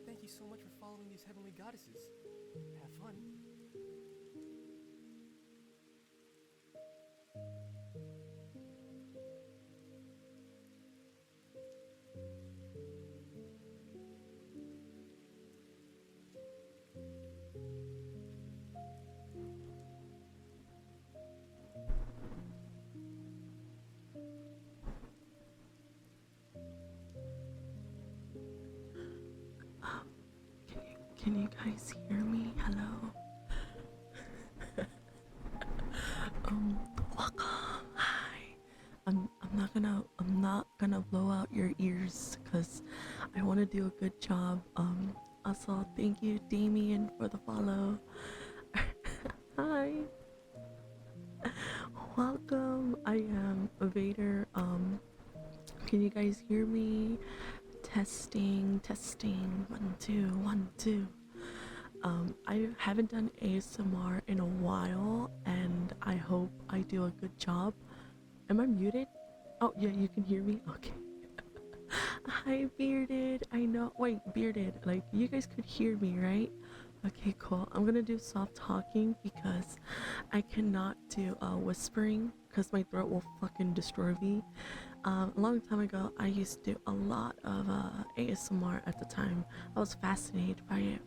Thank you so much for following these heavenly goddesses. Have fun. Can you guys hear me? Hello. Welcome. Hi. I'm not gonna blow out your ears because I want to do a good job. Also thank you Damien for the follow. Hi. Welcome. I am Vader. Can you guys hear me? Testing, testing. 1 2 1 2. I haven't done ASMR in a while, and I hope I do a good job. Am I muted? Oh yeah, you can hear me. Okay. Hi, Bearded. I know. Wait, Bearded. Like you guys could hear me, right? Okay, cool. I'm gonna do soft talking because I cannot do whispering because my throat will fucking destroy me. A long time ago, I used to do a lot of ASMR at the time. I was fascinated by it.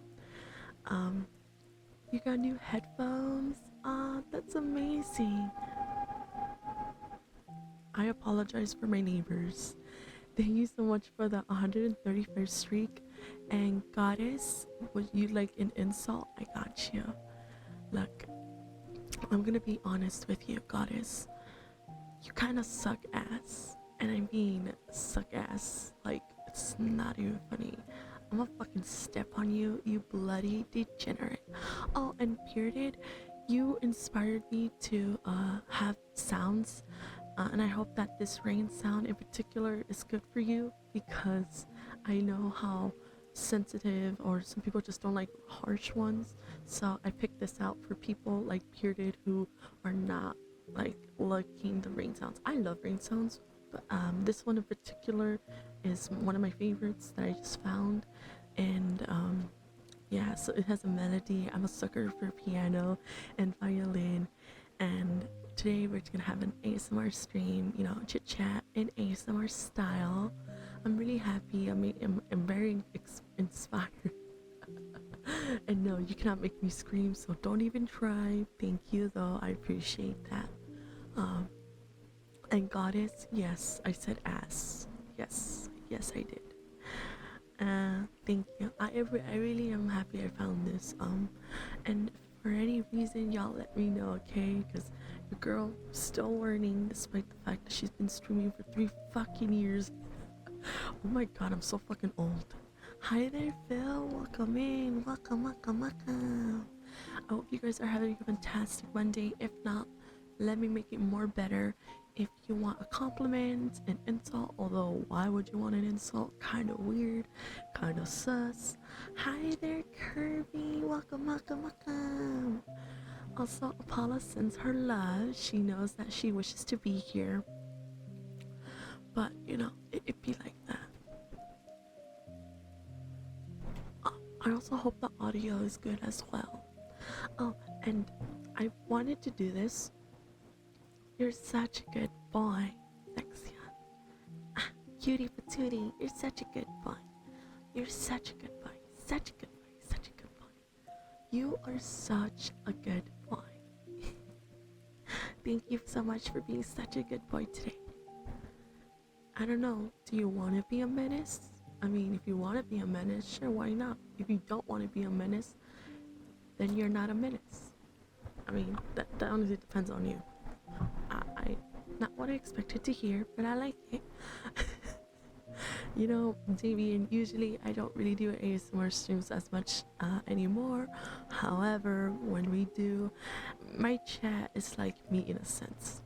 Um, you got new headphones? Ah, that's amazing. I apologize for my neighbors. Thank you so much for the 131st streak. And Goddess, would you like an insult? I got you. Look, I'm gonna be honest with you, Goddess. You kinda suck ass. And I mean, suck ass. Like, it's not even funny. I'm gonna fucking step on you, you bloody degenerate. Oh, and Bearded, you inspired me to have sounds. And I hope that this rain sound in particular is good for you because I know how sensitive or some people just don't like harsh ones. So I picked this out for people like Bearded who are not like liking the rain sounds. I love rain sounds, but this one in particular is one of my favorites that I just found. And yeah, so it has a melody. I'm a sucker for piano and violin. And today we're gonna have an ASMR stream, you know, chit chat in ASMR style. I'm really happy. I'm very inspired. And no, you cannot make me scream, so don't even try. Thank you, though. I appreciate that. Um, and Goddess, yes, I said ass. Yes, yes, I did. Thank you. I really am happy I found this. And for any reason, y'all let me know, okay? Because your girl still learning, despite the fact that she's been streaming for 3 fucking years. Oh my god, I'm so fucking old. Hi there, Phil. Welcome in. Welcome, welcome, welcome. I hope you guys are having a fantastic Monday. If not, let me make it more better. If you want a compliment, an insult, although why would you want an insult? Kind of weird, kind of sus. Hi there, Kirby. Welcome, welcome, welcome. Also, Apollo sends her love. She knows that she wishes to be here. But, you know, it be like that. I also hope the audio is good as well. Oh, and I wanted to do this. You're such a good boy, Lexion. Cutie patootie, you're such a good boy. You're such a good boy. Such a good boy. Such a good boy. You are such a good boy. Thank you so much for being such a good boy today. I don't know, do you want to be a menace? I mean, if you want to be a menace, sure, why not? If you don't want to be a menace, then you're not a menace. I mean, that honestly depends on you. I not what I expected to hear, but I like it. You know, Damien, usually I don't really do ASMR streams as much anymore. However, when we do, my chat is like me in a sense.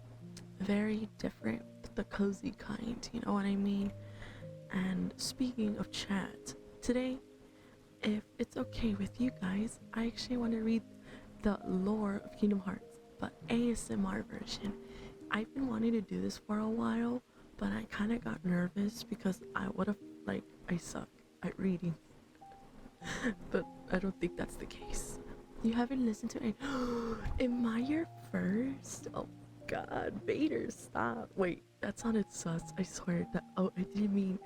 Very different, but the cozy kind, you know what I mean? And speaking of chat, today, if it's okay with you guys, I actually want to read the lore of Kingdom Hearts, but ASMR version. I've been wanting to do this for a while, but I kind of got nervous because I would have, I suck at reading. But I don't think that's the case. You haven't listened to it? Am I your first? Oh god, Vader, stop. Wait, that sounded sus. I swear that. Oh, I didn't mean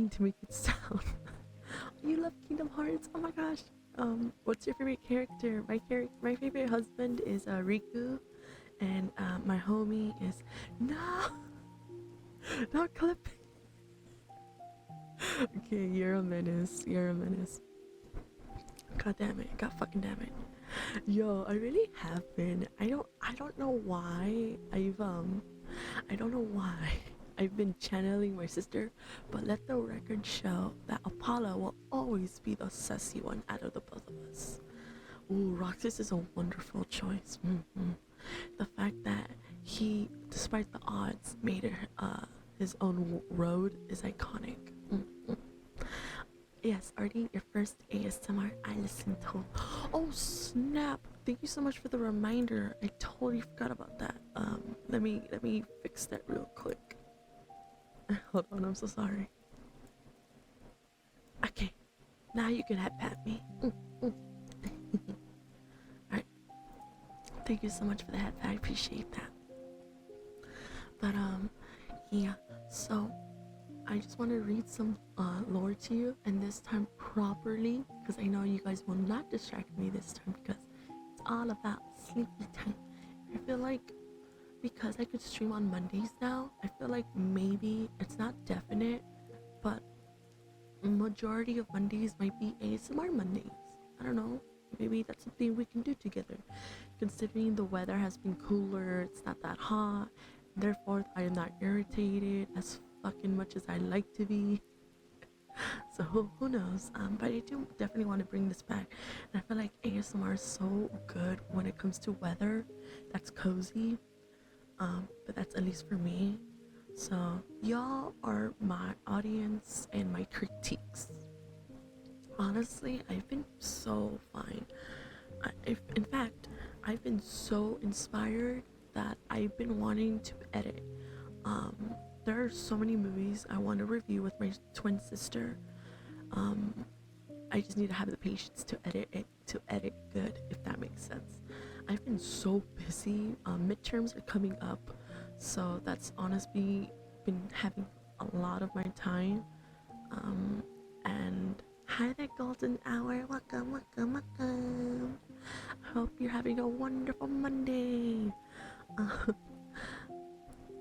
to make it sound. You love Kingdom Hearts? Oh my gosh. What's your favorite character? My favorite husband is Riku, and my homie is not clipping. Okay, you're a menace. God damn it. God fucking damn it. Yo, I really have been. I don't know why I don't know why I've been channeling my sister, but let the record show that Apollo will always be the sussy one out of the both of us. Ooh, Roxas is a wonderful choice. The fact that he, despite the odds, made it his own road is iconic. Yes, Artie, your first ASMR I listened to. Oh snap! Thank you so much for the reminder. I totally forgot about that. Let me fix that real quick. Hold on, I'm so sorry. Okay, now you can head pat me. Alright. Thank you so much for the head pat. I appreciate that. But yeah, so I just want to read some lore to you, and this time properly, because I know you guys will not distract me this time, because it's all about sleepy time. I feel like because I could stream on Mondays now, I feel like maybe it's not definite, but majority of Mondays might be ASMR Mondays. I don't know. Maybe that's something we can do together. Considering the weather has been cooler, it's not that hot, therefore I am not irritated as fucking much as I like to be. So who knows? But I do definitely want to bring this back. And I feel like ASMR is so good when it comes to weather that's cozy. But that's at least for me. So y'all are my audience and my critiques. Honestly, I've been so fine. In fact, I've been so inspired that I've been wanting to edit. There are so many movies I want to review with my twin sister. I just need to have the patience to edit good, if that makes sense. I've been so busy. Midterms are coming up, so that's honestly been having a lot of my time. And hi there, Golden Hour. Welcome. I hope you're having a wonderful Monday.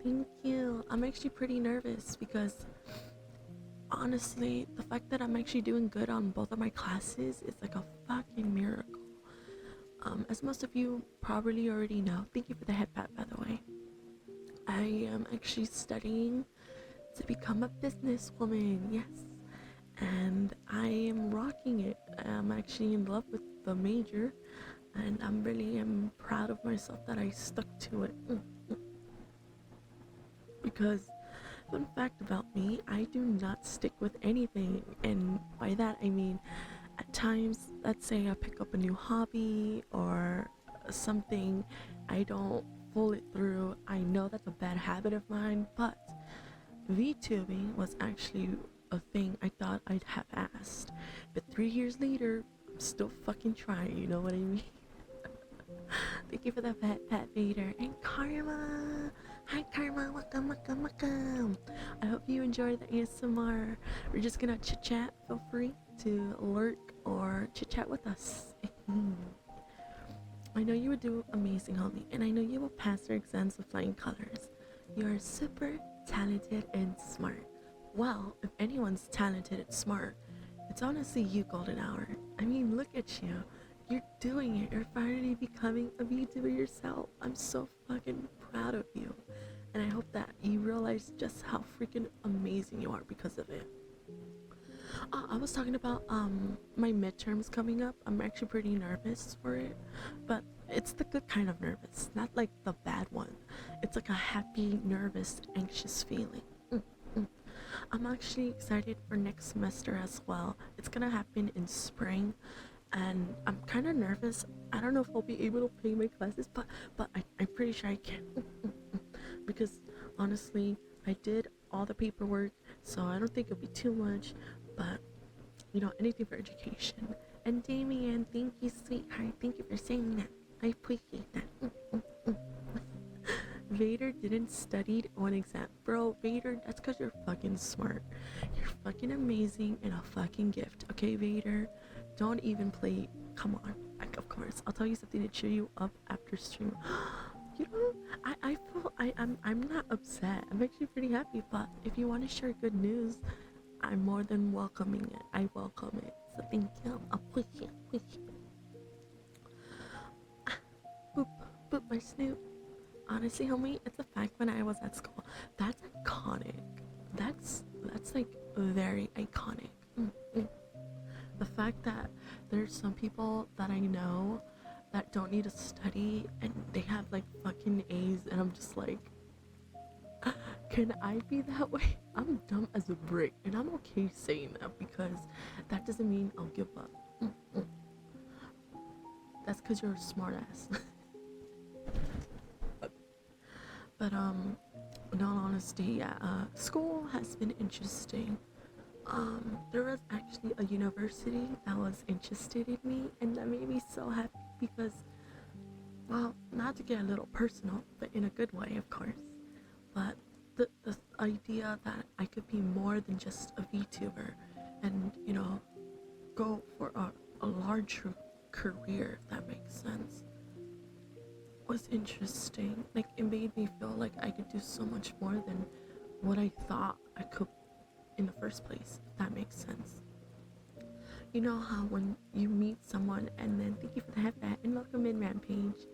Thank you. I'm actually pretty nervous because honestly, the fact that I'm actually doing good on both of my classes is like a fucking miracle. As most of you probably already know, thank you for the head pat, by the way. I am actually studying to become a businesswoman, yes. And I am rocking it. I'm actually in love with the major, and I'm really proud of myself that I stuck to it. Because fun fact about me, I do not stick with anything, and by that I mean at times, let's say I pick up a new hobby or something, I don't pull it through. I know that's a bad habit of mine, but vtubing was actually a thing I thought I'd have asked, but 3 years later I'm still fucking trying, you know what I mean? Thank you for the pat Vader. And Karma, hi Karma, welcome. welcome. I hope you enjoy the ASMR. We're just gonna chit chat. Feel free to lurk or chit chat with us. I know you would do amazing, homie, and I know you will pass your exams with flying colors. You're super talented and smart. Well, if anyone's talented and smart, it's honestly you, Golden Hour. I mean, look at you. You're doing it. You're finally becoming a VTuber yourself. I'm so fucking proud of you. And I hope that you realize just how freaking amazing you are because of it. I was talking about my midterms coming up. I'm actually pretty nervous for it, but it's the good kind of nervous, not like the bad one. It's like a happy, nervous, anxious feeling. I'm actually excited for next semester as well. It's gonna happen in spring, and I'm kind of nervous. I don't know if I'll be able to pay my classes, but I'm pretty sure I can. Because honestly, I did all the paperwork, so I don't think it'll be too much. But you know, anything for education. And Damien, thank you, sweetheart. Thank you for saying that. I appreciate that. Vader didn't study on exam. Bro, Vader, that's because you're fucking smart. You're fucking amazing and a fucking gift. Okay, Vader? Don't even play. Come on. Like, of course. I'll tell you something to cheer you up after stream. You know, I feel I'm not upset. I'm actually pretty happy. But if you want to share good news, I'm more than welcoming it. I welcome it. So thank you. I'll push it. Boop, boop, my snoot. Honestly, homie, it's a fact when I was at school. That's iconic. That's like very iconic. The fact that there's some people that I know that don't need to study and they have like fucking A's, and I'm just like, can I be that way? I'm dumb as a brick, and I'm okay saying that because that doesn't mean I'll give up. That's because you're a smart ass. But in all honesty, yeah, school has been interesting. There was actually a university that was interested in me, and that made me so happy because, well, not to get a little personal, but in a good way, of course. But the idea that I could be more than just a VTuber and, you know, go for a larger career, if that makes sense, was interesting. Like, it made me feel like I could do so much more than what I thought I could in the first place, if that makes sense. You know how when you meet someone and then thank you for the headband and welcome in Rampage.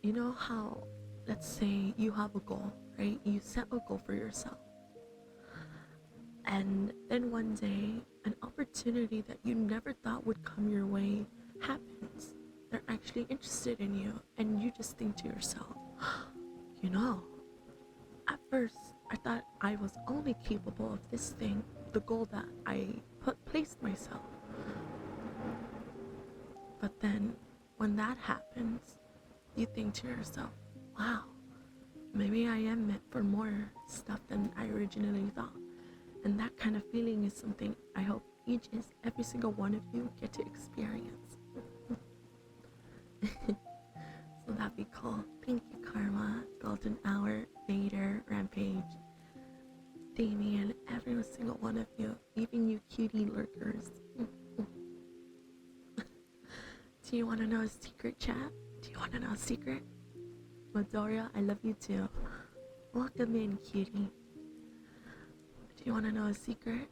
You know how, let's say you have a goal, right? You set a goal for yourself. And then one day, an opportunity that you never thought would come your way happens. They're actually interested in you, and you just think to yourself, you know, at first I thought I was only capable of this thing, the goal that I placed myself. But then when that happens, you think to yourself, wow, maybe I am meant for more stuff than I originally thought. And that kind of feeling is something I hope every single one of you get to experience. So that'd be cool. Thank you, Karma, Golden Hour, Vader, Rampage, Damien, every single one of you, even you cutie lurkers. Do you want to know a secret, chat? Do you want to know a secret? Madoria, I love you too. Welcome in, cutie. Do you want to know a secret?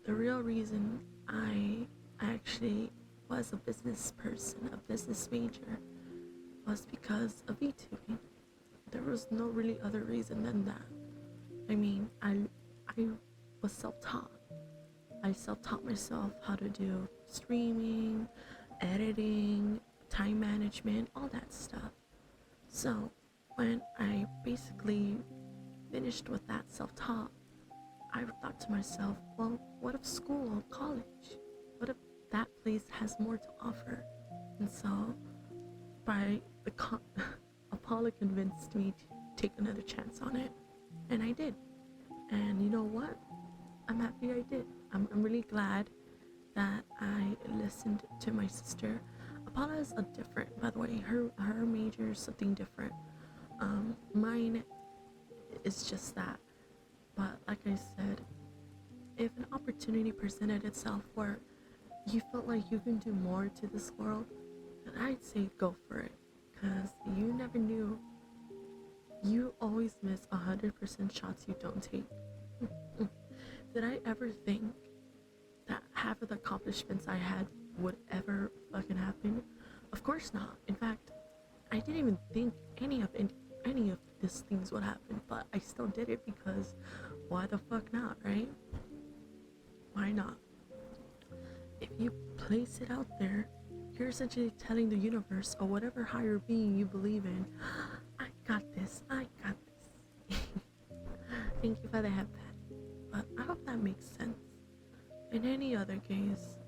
The real reason I actually was a business person, a business major, was because of VTubing. There was no really other reason than that. I mean, I was self-taught. I self-taught myself how to do streaming, editing, time management, all that stuff. So when I basically finished with that self-taught, I thought to myself, well, what if school, college? What if that place has more to offer? And so Apollo convinced me to take another chance on it. And I did. And you know what? I'm happy I did. I'm really glad that I listened to my sister. Apollo is a different, by the way, her major is something different. Mine it's just that. But like I said, if an opportunity presented itself where you felt like you can do more to this world, then I'd say go for it. Because you never knew. You always miss 100% shots you don't take. Did I ever think that half of the accomplishments I had would ever fucking happen? Of course not. In fact, I didn't even think any of these things would happen, but I still did it because why the fuck not, right? Why not? If you place it out there, you're essentially telling the universe or whatever higher being you believe in, I got this, I got this. Thank you for the head pat. But I hope that makes sense. In any other case,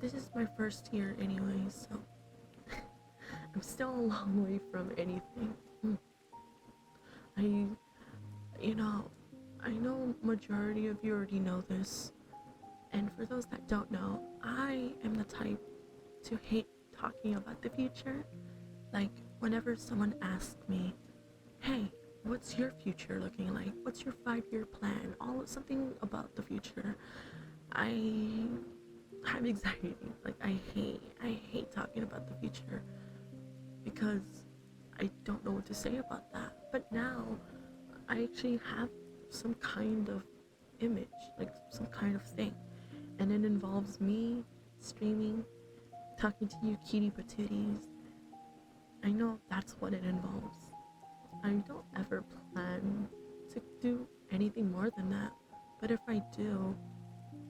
this is my first year anyway, so I'm still a long way from anything. I know majority of you already know this, and for those that don't know, I am the type to hate talking about the future. Like, whenever someone asks me, hey, what's your future looking like? What's your 5-year plan? Something about the future. I'm anxiety. Like, I hate talking about the future because I don't know what to say about that. But now I actually have some kind of image, like some kind of thing, and it involves me streaming, talking to you kitty patooties. I know that's what it involves. I don't ever plan to do anything more than that, but if I do,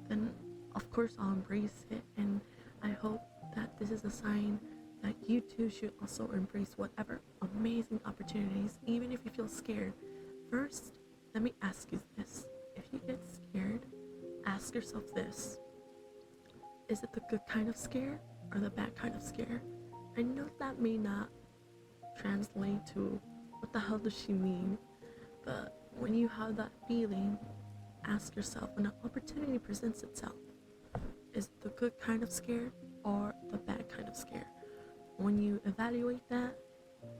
then of course I'll embrace it, and I hope that this is a sign that you too should also embrace whatever amazing opportunities, even if you feel scared. First, let me ask you this. If you get scared, ask yourself this. Is it the good kind of scare or the bad kind of scare? I know that may not translate to what the hell does she mean, but when you have that feeling, ask yourself when an opportunity presents itself, is it the good kind of scare or the bad kind of scare? When you evaluate that,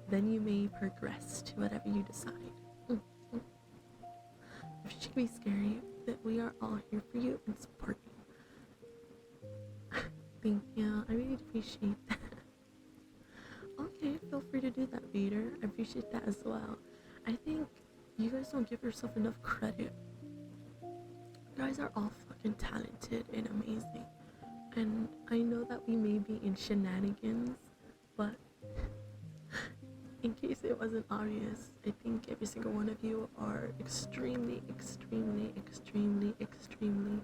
then you may progress to whatever you decide. If it should be scary, that we are all here for you and support you. Thank you. I really appreciate that. Okay, feel free to do that, Vader. I appreciate that as well. I think you guys don't give yourself enough credit. You guys are all fucking talented and amazing. And I know that we may be in shenanigans, but in case it wasn't obvious, I think every single one of you are extremely, extremely, extremely, extremely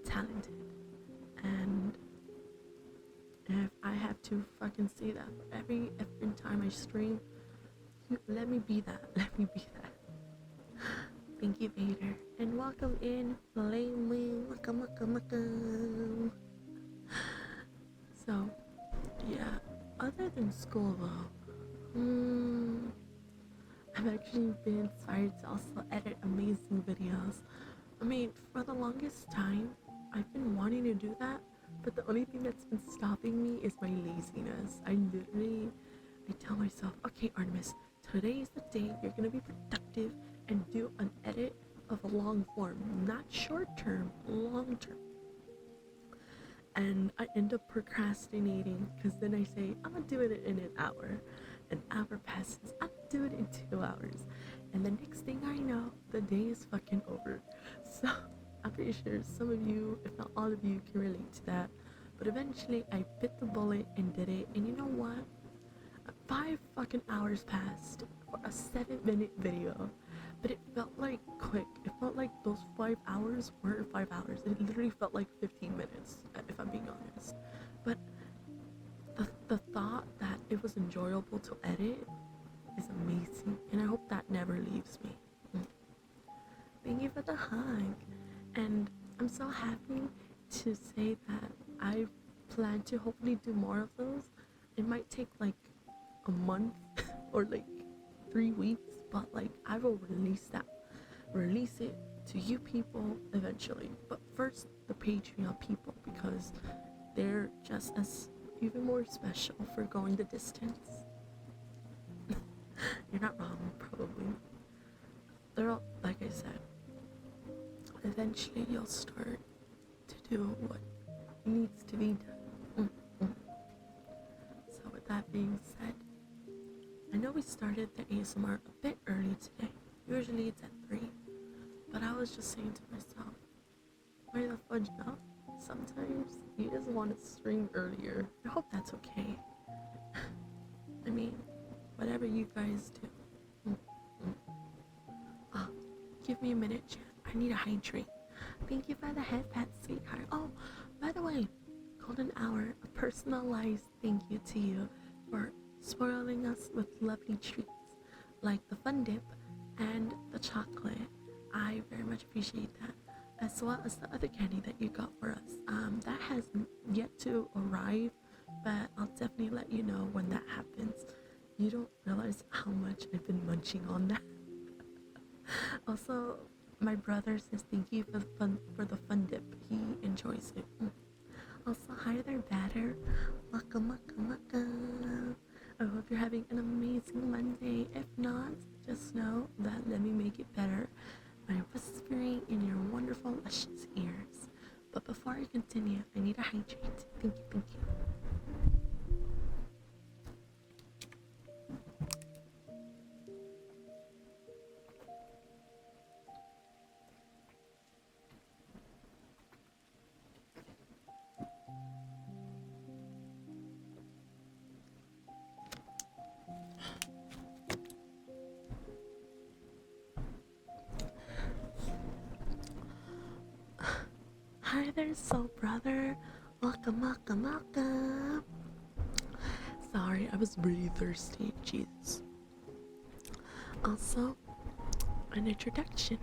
talented. And if I have to fucking say that for every time I stream, let me be that. Let me be that. Thank you, Vader. And welcome in, Flame. Welcome. So, yeah. Other than school, though, I've actually been inspired to also edit amazing videos. I mean, for the longest time, I've been wanting to do that, but the only thing that's been stopping me is my laziness. I tell myself, okay, Artemis, today is the day you're gonna be productive and do an edit of a long form, not short term, long term. And I end up procrastinating because then I say, I'm gonna do it in an hour. An hour passes, I'm gonna do it in 2 hours. And the next thing I know, the day is fucking over. So I'm pretty sure some of you, if not all of you, can relate to that. But eventually I bit the bullet and did it. And you know what? 5 fucking hours passed for a 7-minute video. But it felt like quick. It felt like those 5 hours weren't 5 hours. It literally felt like 15 minutes, if I'm being honest. But the thought that it was enjoyable to edit is amazing. And I hope that never leaves me. Thank you for the hug. And I'm so happy to say that I plan to hopefully do more of those. It might take like a month or like 3 weeks, but like I will release it to you people eventually. But first, the Patreon people, because they're just as even more special for going the distance. You're not wrong, probably. like I said, eventually you'll start to do what needs to be done. So with that being said, I know we started the ASMR a bit early today. Usually it's at 3. But I was just saying to myself, why the fudge not? Sometimes you just want to stream earlier. I hope that's okay. I mean, whatever you guys do. Give me a minute, chat. I need to hydrate. Thank you for the head pat, sweetheart. Oh, by the way, golden hour, a personalized thank you to you for spoiling us with lovely treats like the fun dip and the chocolate. I very much appreciate that, as well as the other candy that you got for us. That has yet to arrive, but I'll definitely let you know when that happens. You don't realize how much I've been munching on that. Also, my brother says thank you for the fun dip. He enjoys it. Also, hi there, Batter. Welcome. I hope you're having an amazing Monday. If not, just know that let me make it better by whispering in your wonderful, luscious ears. But before I continue, I need to hydrate. Thank you. Hi there, soul brother. Welcome. Sorry, I was really thirsty. Jesus. Also, an introduction.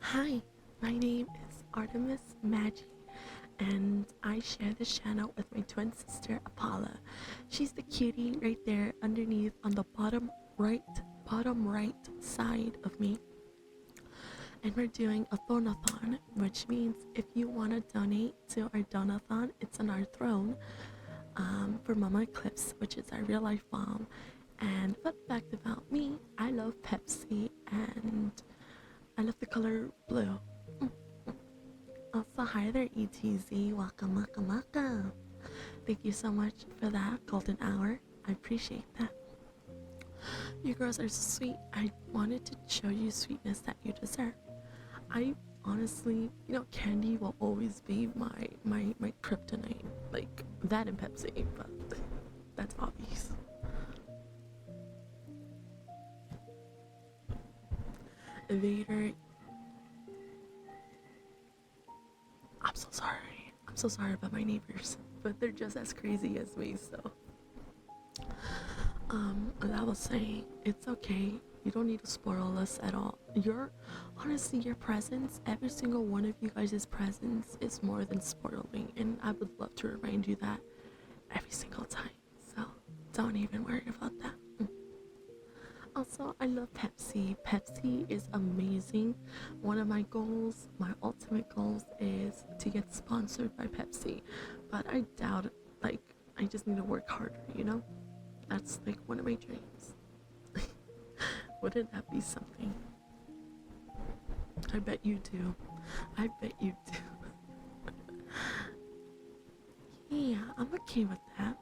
Hi, my name is Artemis Maggie, and I share this channel with my twin sister Apollo. She's the cutie right there underneath on the bottom right side of me. And we're doing a Thonathon, which means if you want to donate to our donathon, it's on our throne for Mama Eclipse, which is our real life mom. And fun fact about me, I love Pepsi and I love the color blue. Also, hi there, ETZ. Welcome. Thank you so much for that golden hour. I appreciate that. You girls are so sweet. I wanted to show you sweetness that you deserve. I honestly, candy will always be my kryptonite. Like that and Pepsi, but that's obvious. Vader, I'm so sorry. I'm so sorry about my neighbors, but they're just as crazy as me, so. As I was saying, it's okay. You don't need to spoil us at all. Honestly, your presence, every single one of you guys' presence is more than spoiling, and I would love to remind you that every single time. So don't even worry about that. Also, I love Pepsi. Pepsi is amazing. One of my goals, my ultimate goals, is to get sponsored by Pepsi, but I doubt it. Like, I just need to work harder, That's like one of my dreams. Wouldn't that be something? I bet you do. Yeah, I'm okay with that.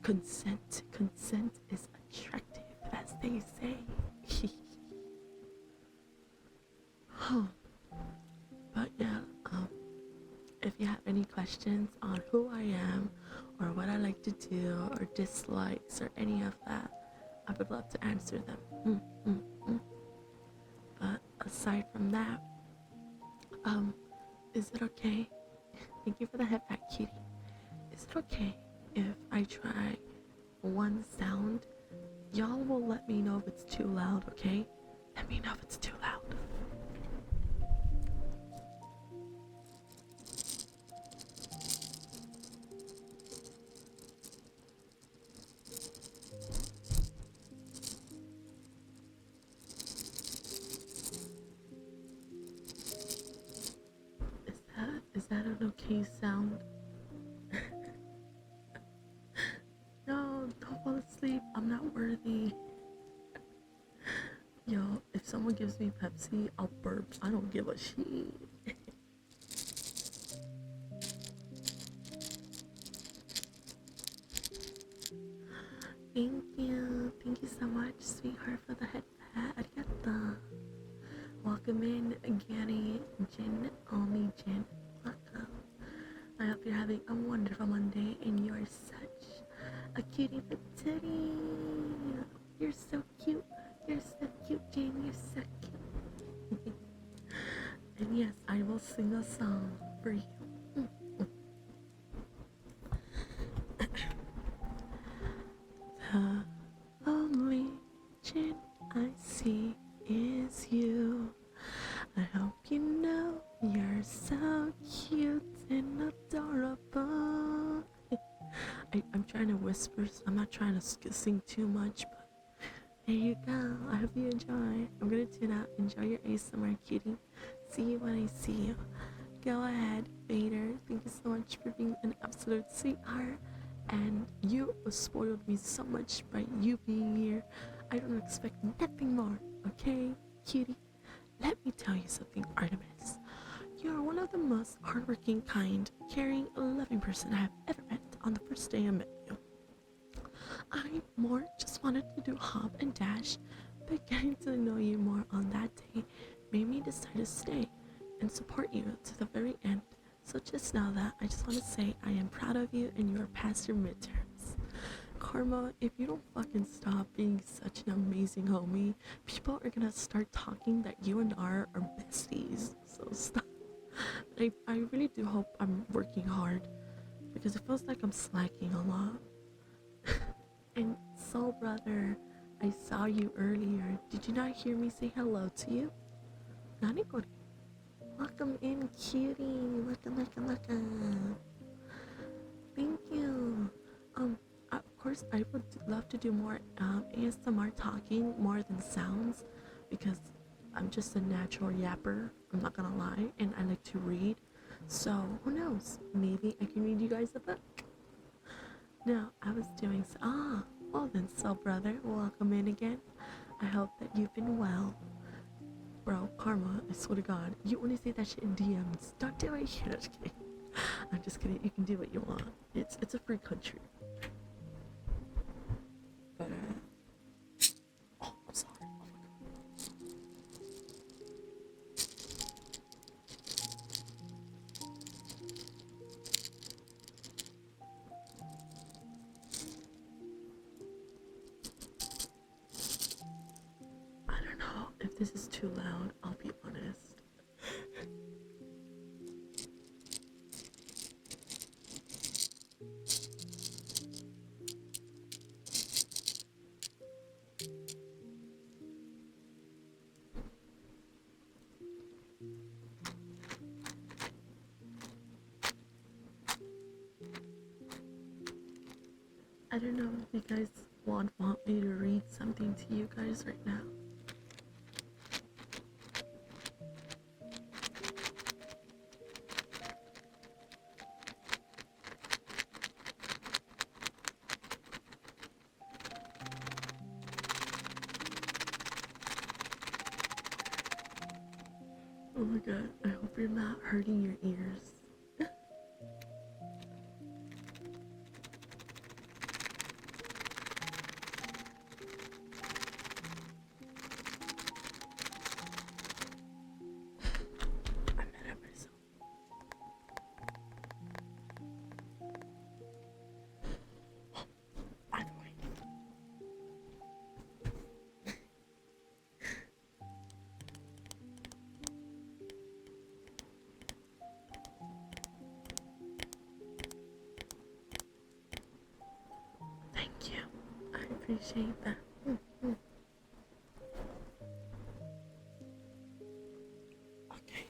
Consent is attractive, as they say. But yeah, if you have any questions on who I am or what I like to do or dislikes or any of that, I would love to answer them. But aside from that, is it okay? Thank you for the head back, cutie. Is it okay if I try one sound? Y'all will let me know if it's too loud, okay? Let me know if it's too loud. Is that an okay sound? No, don't fall asleep. I'm not worthy. Yo, if someone gives me Pepsi, I'll burp. I don't give a shit. Thank you. Thank you so much, sweetheart, for the head pat. Arigato. Welcome in, Gary, Jin, only Jin. Welcome. I hope you're having a wonderful Monday and you are such a cutie patootie. You're so cute. You're so cute, Jane. You're so cute. And yes, I will sing a song for you. The only Jin I see is you. I hope you know you're so cute and adorable. I'm trying to whisper. I'm not trying to sing too much, but there you go. I hope you enjoy. I'm gonna tune out. Enjoy your ASMR, cutie. See you when I see you. Go ahead, Vader. Thank you so much for being an absolute sweetheart. And you spoiled me so much by you being here. I don't expect nothing more, okay, cutie? Let me tell you something, Artemis. You are one of the most hardworking, kind, caring, loving person I have ever met on the first day I met you. I more just wanted to do hop and dash, but getting to know you more on that day made me decide to stay and support you to the very end. So just know that I just want to say I am proud of you and you are past your midterms. Karma, if you don't fucking stop being such an amazing homie, people are gonna start talking that you and I are besties. So stop. I really do hope I'm working hard because it feels like I'm slacking a lot. And Soul Brother, I saw you earlier. Did you not hear me say hello to you? Nanikori. Welcome in, cutie. Welcome. Thank you. Of course, I would love to do more ASMR talking more than sounds because I'm just a natural yapper. I'm not gonna lie, and I like to read. So who knows? Maybe I can read you guys a book. No, I was doing so. Well then, Soul Brother, welcome in again. I hope that you've been well. Bro, Karma, I swear to God, you only say that shit in DMs. Don't do it here. Just kidding. I'm just kidding. You can do what you want. It's a free country. But oh, I'm sorry. Oh my God. I don't know if this is too loud. I'll be honest. I don't know if you guys want me to read something to you guys right now. Oh my God, I hope you're not hurting your ears. I'm mad at myself. By the way. Thank you. I appreciate that. Okay.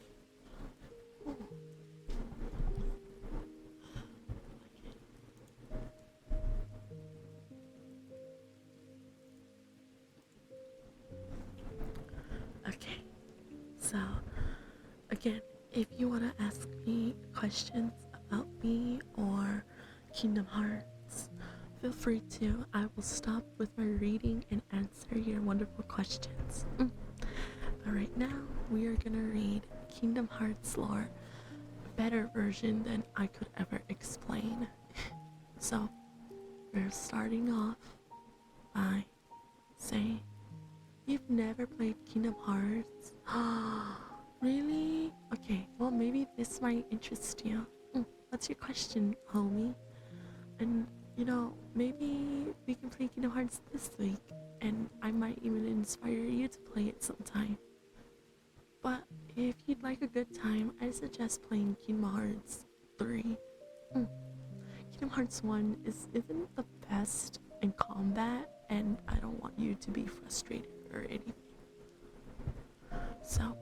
Okay. So, again, if you want to ask me questions about me or Kingdom Hearts feel free to. I will stop with my reading and answer your wonderful questions. But right now, we are gonna read Kingdom Hearts lore, a better version than I could ever explain. So, we're starting off by saying, you've never played Kingdom Hearts? Really? Okay, well, maybe this might interest you. What's your question, homie? And maybe we can play Kingdom Hearts this week, and I might even inspire you to play it sometime. But if you'd like a good time, I suggest playing Kingdom Hearts 3. Kingdom Hearts 1 isn't the best in combat, and I don't want you to be frustrated or anything. So,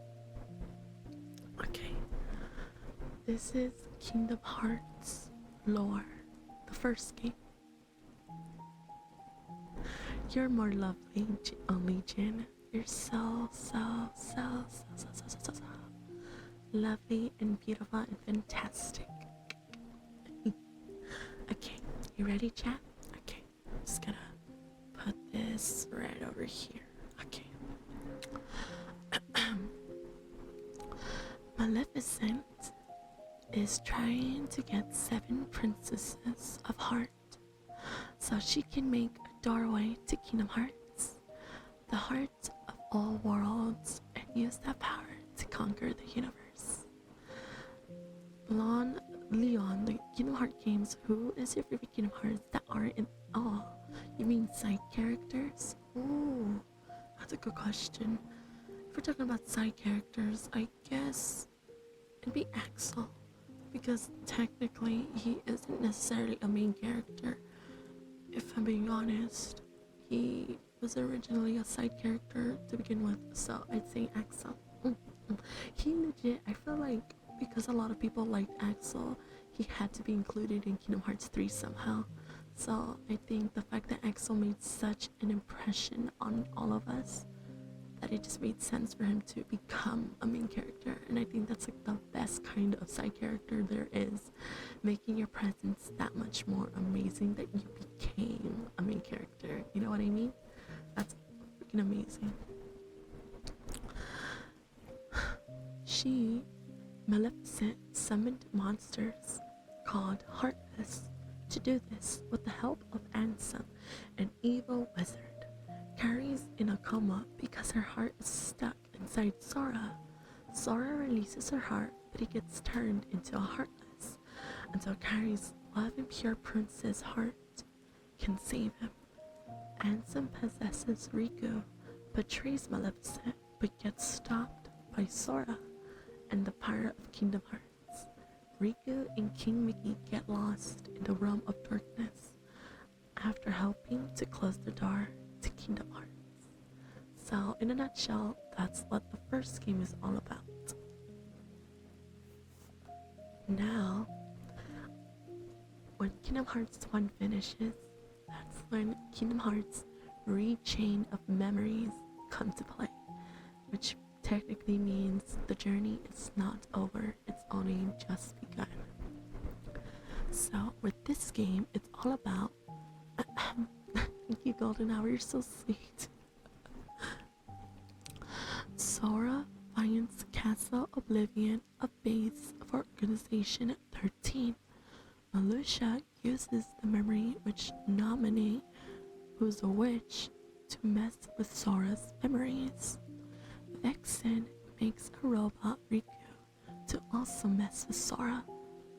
okay. This is Kingdom Hearts lore, the first game. You're more lovely, Legion. You're so lovely and beautiful and fantastic. Okay, you ready, chat? Okay, I'm just gonna put this right over here. Okay. Maleficent is trying to get 7 princesses of heart so she can make a doorway to Kingdom Hearts, the heart of all worlds, and use that power to conquer the universe. Leon, the Kingdom Hearts games, who is your favorite Kingdom Hearts that are in... Oh, you mean side characters? Ooh, that's a good question. If we're talking about side characters, I guess it'd be Axel, because technically he isn't necessarily a main character. If I'm being honest, he was originally a side character to begin with, so I'd say Axel. He legit, I feel like because a lot of people liked Axel, he had to be included in Kingdom Hearts 3 somehow. So I think the fact that Axel made such an impression on all of us, that it just made sense for him to become a main character. And I think that's like the best kind of side character there is, making your presence that much more amazing that you became a main character. You know what I mean? That's freaking amazing. Maleficent summoned monsters called Heartless to do this with the help of Ansem, an evil wizard. Carrie's in a coma because her heart is stuck inside Sora. Sora releases her heart, but it gets turned into a Heartless until Carrie's love and pure princess heart can save him. Ansem possesses Riku, betrays Maleficent, but gets stopped by Sora and the Pirate of Kingdom Hearts. Riku and King Mickey get lost in the realm of darkness after helping to close the door to Kingdom Hearts. So, in a nutshell, that's what the first game is all about. Now, when Kingdom Hearts 1 finishes, that's when Kingdom Hearts Rechain of Memories come to play, which technically means the journey is not over, it's only just begun. So with this game, it's all about thank you, Golden Hour, you're so sweet. Sora finds Castle Oblivion, a base for Organization 13. Malusha uses the memory witch Nominee, who's a witch, to mess with Sora's memories. Vexen makes a robot Riku to also mess with Sora.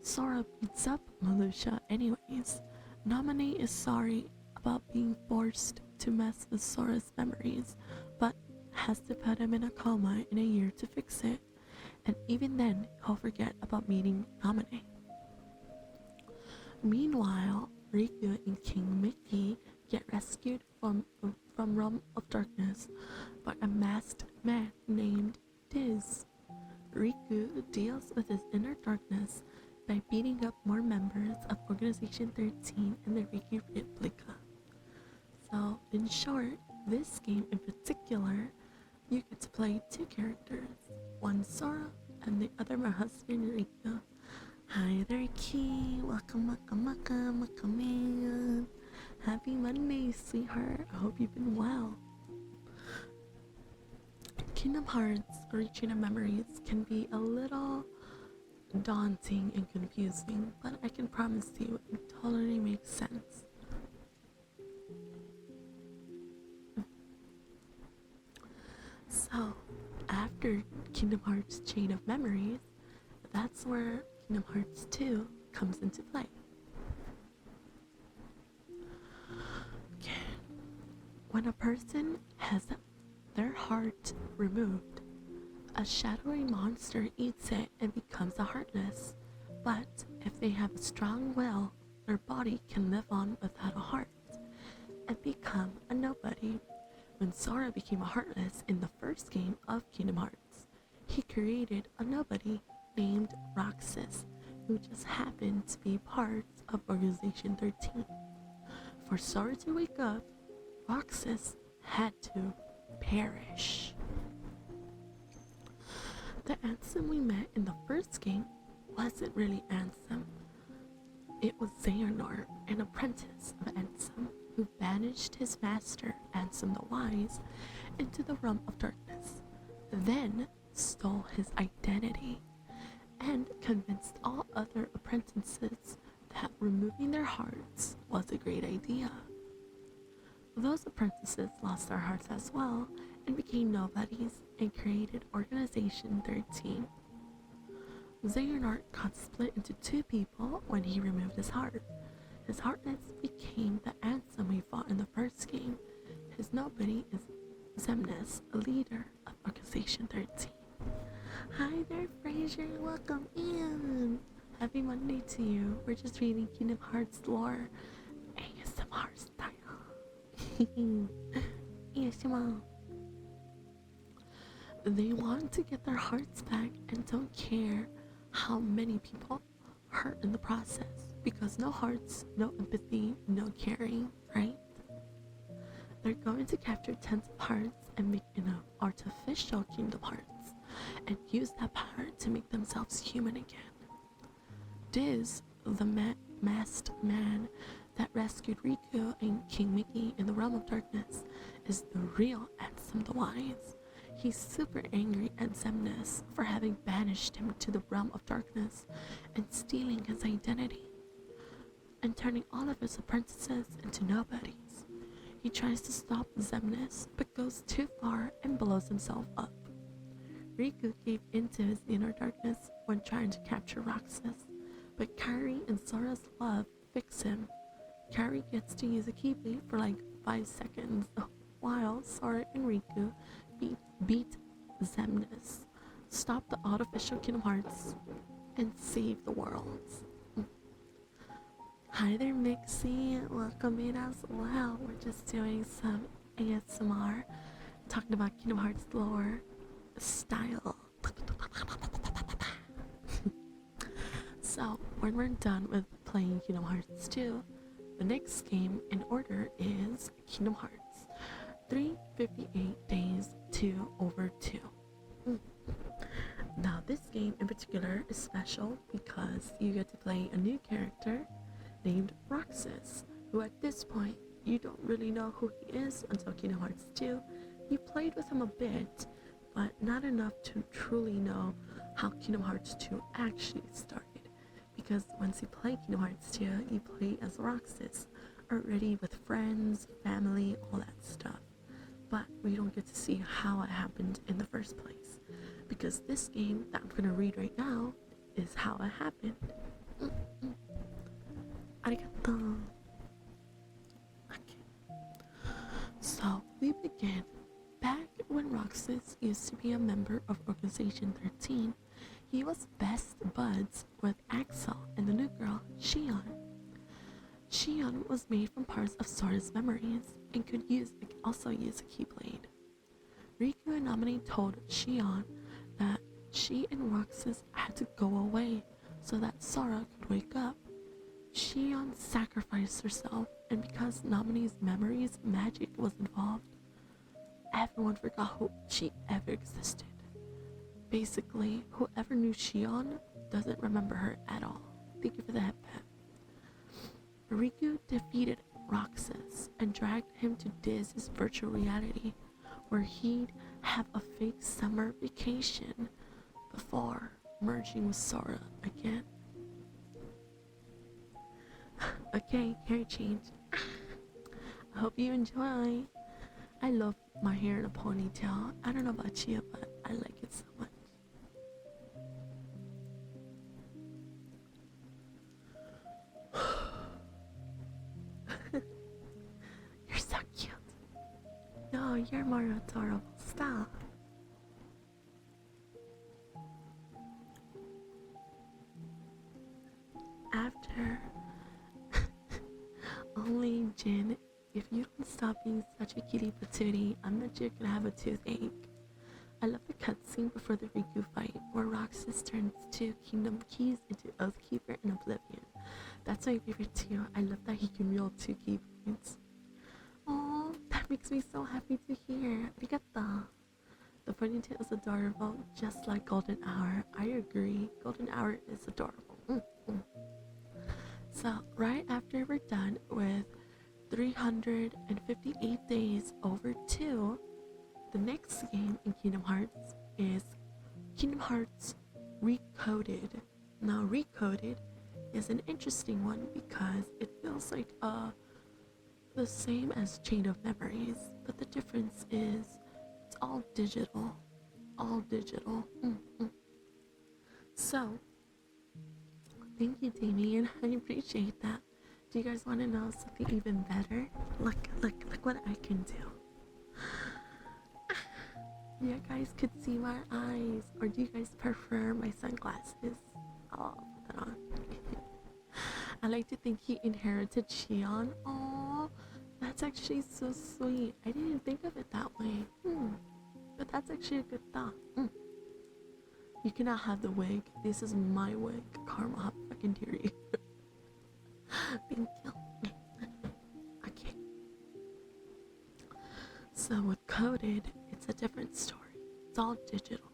Sora beats up Malusha anyways. Nominee is sorry about being forced to mess with Sora's memories, but has to put him in a coma in a year to fix it, and even then he'll forget about meeting Nominee. Meanwhile, Riku and King Mickey get rescued from Realm of Darkness by a masked man named Diz. Riku deals with his inner darkness by beating up more members of Organization 13 in the Riku Replica. So, in short, this game in particular, you get to play 2 characters, one Sora and the other my husband Riku. Hi there, Key. Welcome in. Happy Monday, sweetheart. I hope you've been well. Kingdom Hearts or Chain of Memories can be a little daunting and confusing, but I can promise you it totally makes sense. So, after Kingdom Hearts Chain of Memories, that's where Kingdom Hearts 2 comes into play. Okay. When a person has their heart removed, a shadowy monster eats it and becomes a heartless. But if they have a strong will, their body can live on without a heart and become a nobody. When Sora became a heartless in the first game of Kingdom Hearts, he created a nobody named Roxas, who just happened to be part of Organization 13. For Sora to wake up, Roxas had to perish. The Ansem we met in the first game wasn't really Ansem. It was Xehanort, an apprentice of Ansem, who banished his master, Ansem the Wise, into the realm of darkness, then stole his identity, and convinced all other apprentices that removing their hearts was a great idea. Those apprentices lost their hearts as well and became nobodies and created Organization 13. Xehanort got split into two people when he removed his heart. His heartless became the Ansem we fought in the first game. His nobody is Xemnas, a leader of Organization 13. Hi there, Fraser. Welcome in. Happy Monday to you. We're just reading Kingdom Hearts lore. ASMR style. ASMR. They want to get their hearts back and don't care how many people hurt in the process, because no hearts, no empathy, no caring, right? They're going to capture tens of hearts and make an artificial Kingdom Hearts and use that power to make themselves human again. Diz, the masked man that rescued Riku and King Mickey in the realm of darkness, is the real Ansem the Wise. He's super angry at Xemnas for having banished him to the realm of darkness and stealing his identity and turning all of his apprentices into nobodies. He tries to stop Xemnas but goes too far and blows himself up. Riku gave into his inner darkness when trying to capture Roxas, but Kairi and Sora's love fix him. Kairi gets to use a Keyblade for like 5 seconds while Sora and Riku beat Xemnas, stop the artificial Kingdom Hearts, and save the world. Hi there, Mixie. Welcome in as well. We're just doing some ASMR, talking about Kingdom Hearts lore style. So, when we're done with playing Kingdom Hearts 2, the next game in order is Kingdom Hearts 358 Days 2/2. Now this game in particular is special because you get to play a new character named Roxas, who at this point you don't really know who he is until Kingdom Hearts 2. You played with him a bit, but not enough to truly know how Kingdom Hearts 2 actually started. Because once you play Kingdom Hearts 2, you play as Roxas, already with friends, family, all that stuff. But we don't get to see how it happened in the first place, because this game that I'm gonna read right now is how it happened. Arigato. Okay. So we begin back when Roxas used to be a member of Organization 13. He was best buds with Axel and the new girl, Xion. Xion was made from parts of Sora's memories and could also use a Keyblade. Riku and Namine told Xion that she and Roxas had to go away so that Sora could wake up. Xion sacrificed herself, and because Namine's memories magic was involved, everyone forgot who she ever existed. Basically, whoever knew Xion doesn't remember her at all. Thank you for the head pat. Riku defeated Roxas and dragged him to Diz's virtual reality, where he'd have a fake summer vacation before merging with Sora again. Okay, hair change. I hope you enjoy. I love my hair in a ponytail. I don't know about you, but I like it so much. You're so cute. No, you're more adorable. Stop. After only Jin, if you don't stop being such a kitty patootie, I'm not you're gonna have a toothache. I love the cutscene before the Riku fight, where Roxas turns 2 Kingdom Keys into Oathkeeper and Oblivion. That's my favorite too. I love that he can wield 2 key points. Oh, that makes me so happy to hear. Arigato. The ponytail is adorable, just like Golden Hour. I agree. Golden Hour is adorable. So, right after we're done with 358 days over 2, the next game in Kingdom Hearts is Kingdom Hearts Recoded. Now, Recoded is an interesting one because it feels like the same as Chain of Memories, but the difference is it's all digital. All digital. So, thank you, Damien. I appreciate that. Do you guys want to know something even better? Look what I can do. You guys could see my eyes, or do you guys prefer my sunglasses? Oh, put that on. I like to think he inherited Xion. Oh, that's actually so sweet. I didn't even think of it that way. But that's actually a good thought. You cannot have the wig. This is my wig. Karma, how fucking dare you? Thank you. Okay. So with Coded, it's a different story. It's all digital.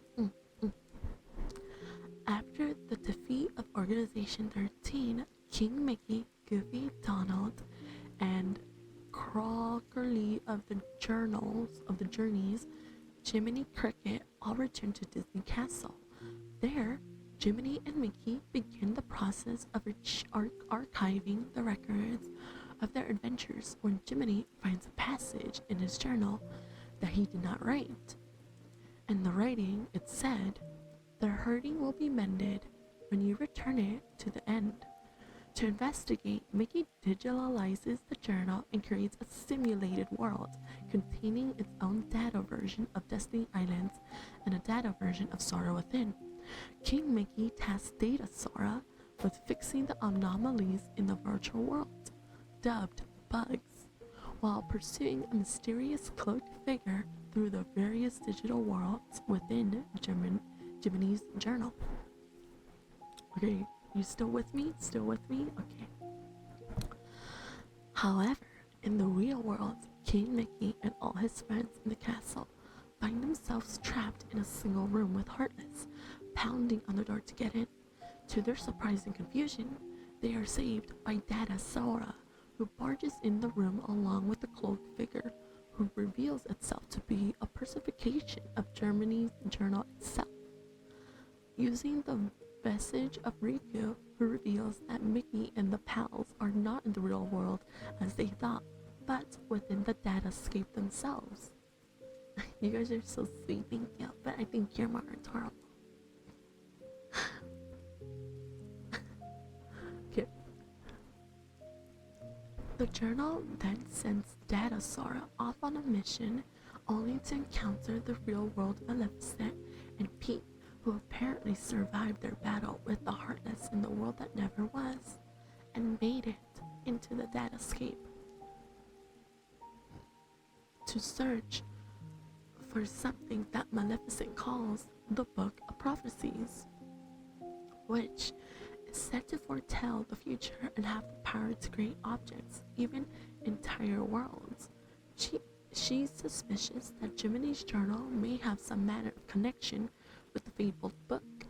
After the defeat of Organization 13, King Mickey, Goofy, Donald, and Crockerly of the Journeys, Jiminy Cricket all returned to Disney Castle. There, Jiminy and Mickey begin the process of archiving the records of their adventures when Jiminy finds a passage in his journal that he did not write. In the writing, it said, "The hurting will be mended when you return it to the end." To investigate, Mickey digitalizes the journal and creates a simulated world containing its own data version of Destiny Islands and a data version of Sora Within. King Mickey tasks Data Sora with fixing the anomalies in the virtual world, dubbed bugs, while pursuing a mysterious cloaked figure through the various digital worlds within Jiminy's journal. Okay, you still with me? Still with me? Okay. However, in the real world, King Mickey and all his friends in the castle find themselves trapped in a single room with Heartless, pounding on the door to get in. To their surprise and confusion, they are saved by Data Sora, who barges in the room along with the cloaked figure, who reveals itself to be a personification of Germany's journal itself. Using the message of Riku, who reveals that Mickey and the pals are not in the real world as they thought, but within the datascape themselves. You guys are so sweet, thank you, but I think you're more adorable. Okay. The journal then sends Data Sora off on a mission, only to encounter the real world Maleficent and Pete, who apparently survived their battle with the Heartless in the world that never was, and made it into the datascape to search for something that Maleficent calls the Book of Prophecies, which is said to foretell the future and have the power to create objects, even entire worlds. She's suspicious that Jiminy's journal may have some manner of connection with the fabled book.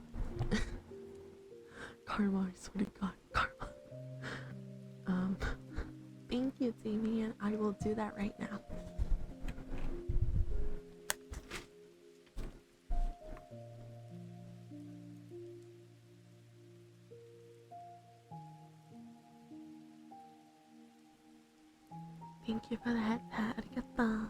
Karma, I swear to God, Karma. Thank you, Damien. I will do that right now. Thank you for the head pat. Arigato.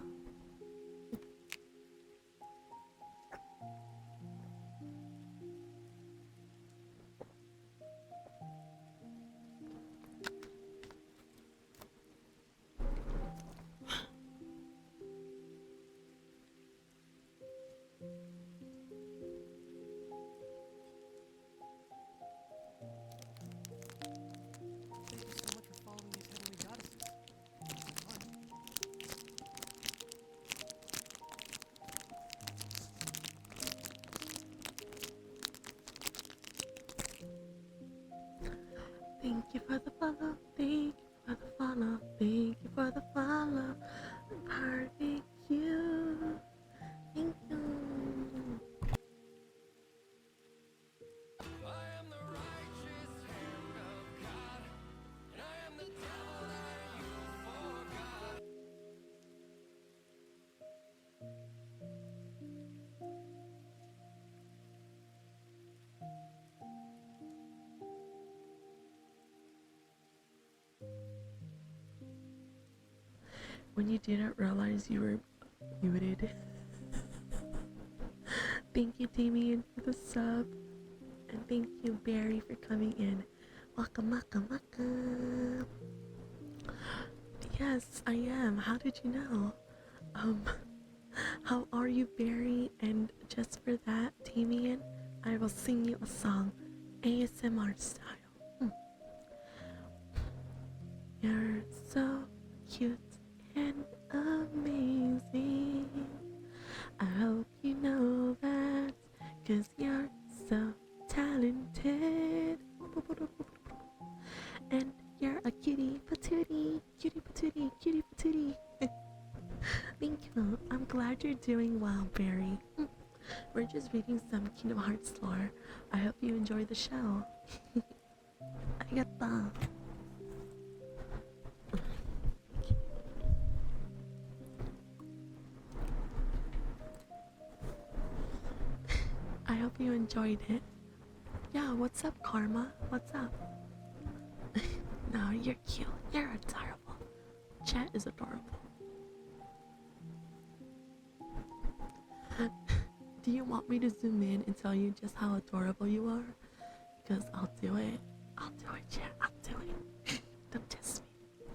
Thank you so much for following these heavenly goddesses. This is fun. Thank you for the follow. Thank you for the follow. Thank you for the follow. Barbecue. Thank you. When you didn't realize you were muted. Thank you, Damien, for the sub. And thank you, Barry, for coming in. Welcome, welcome, welcome. Yes, I am. How did you know? How are you, Barry? And just for that, Damien, I will sing you a song, ASMR style. You're so cute and amazing. I hope you know that, 'cause you're so talented. And you're a cutie patootie, cutie patootie, cutie patootie. Thank you. I'm glad you're doing well, Barry. We're just reading some Kingdom Hearts lore. I hope you enjoy the show. Arigato. I hope you enjoyed it. Yeah, what's up, Karma? What's up? No, you're cute. You're adorable. Chat is adorable. Do you want me to zoom in and tell you just how adorable you are? Because I'll do it. I'll do it, chat. I'll do it. Don't test me.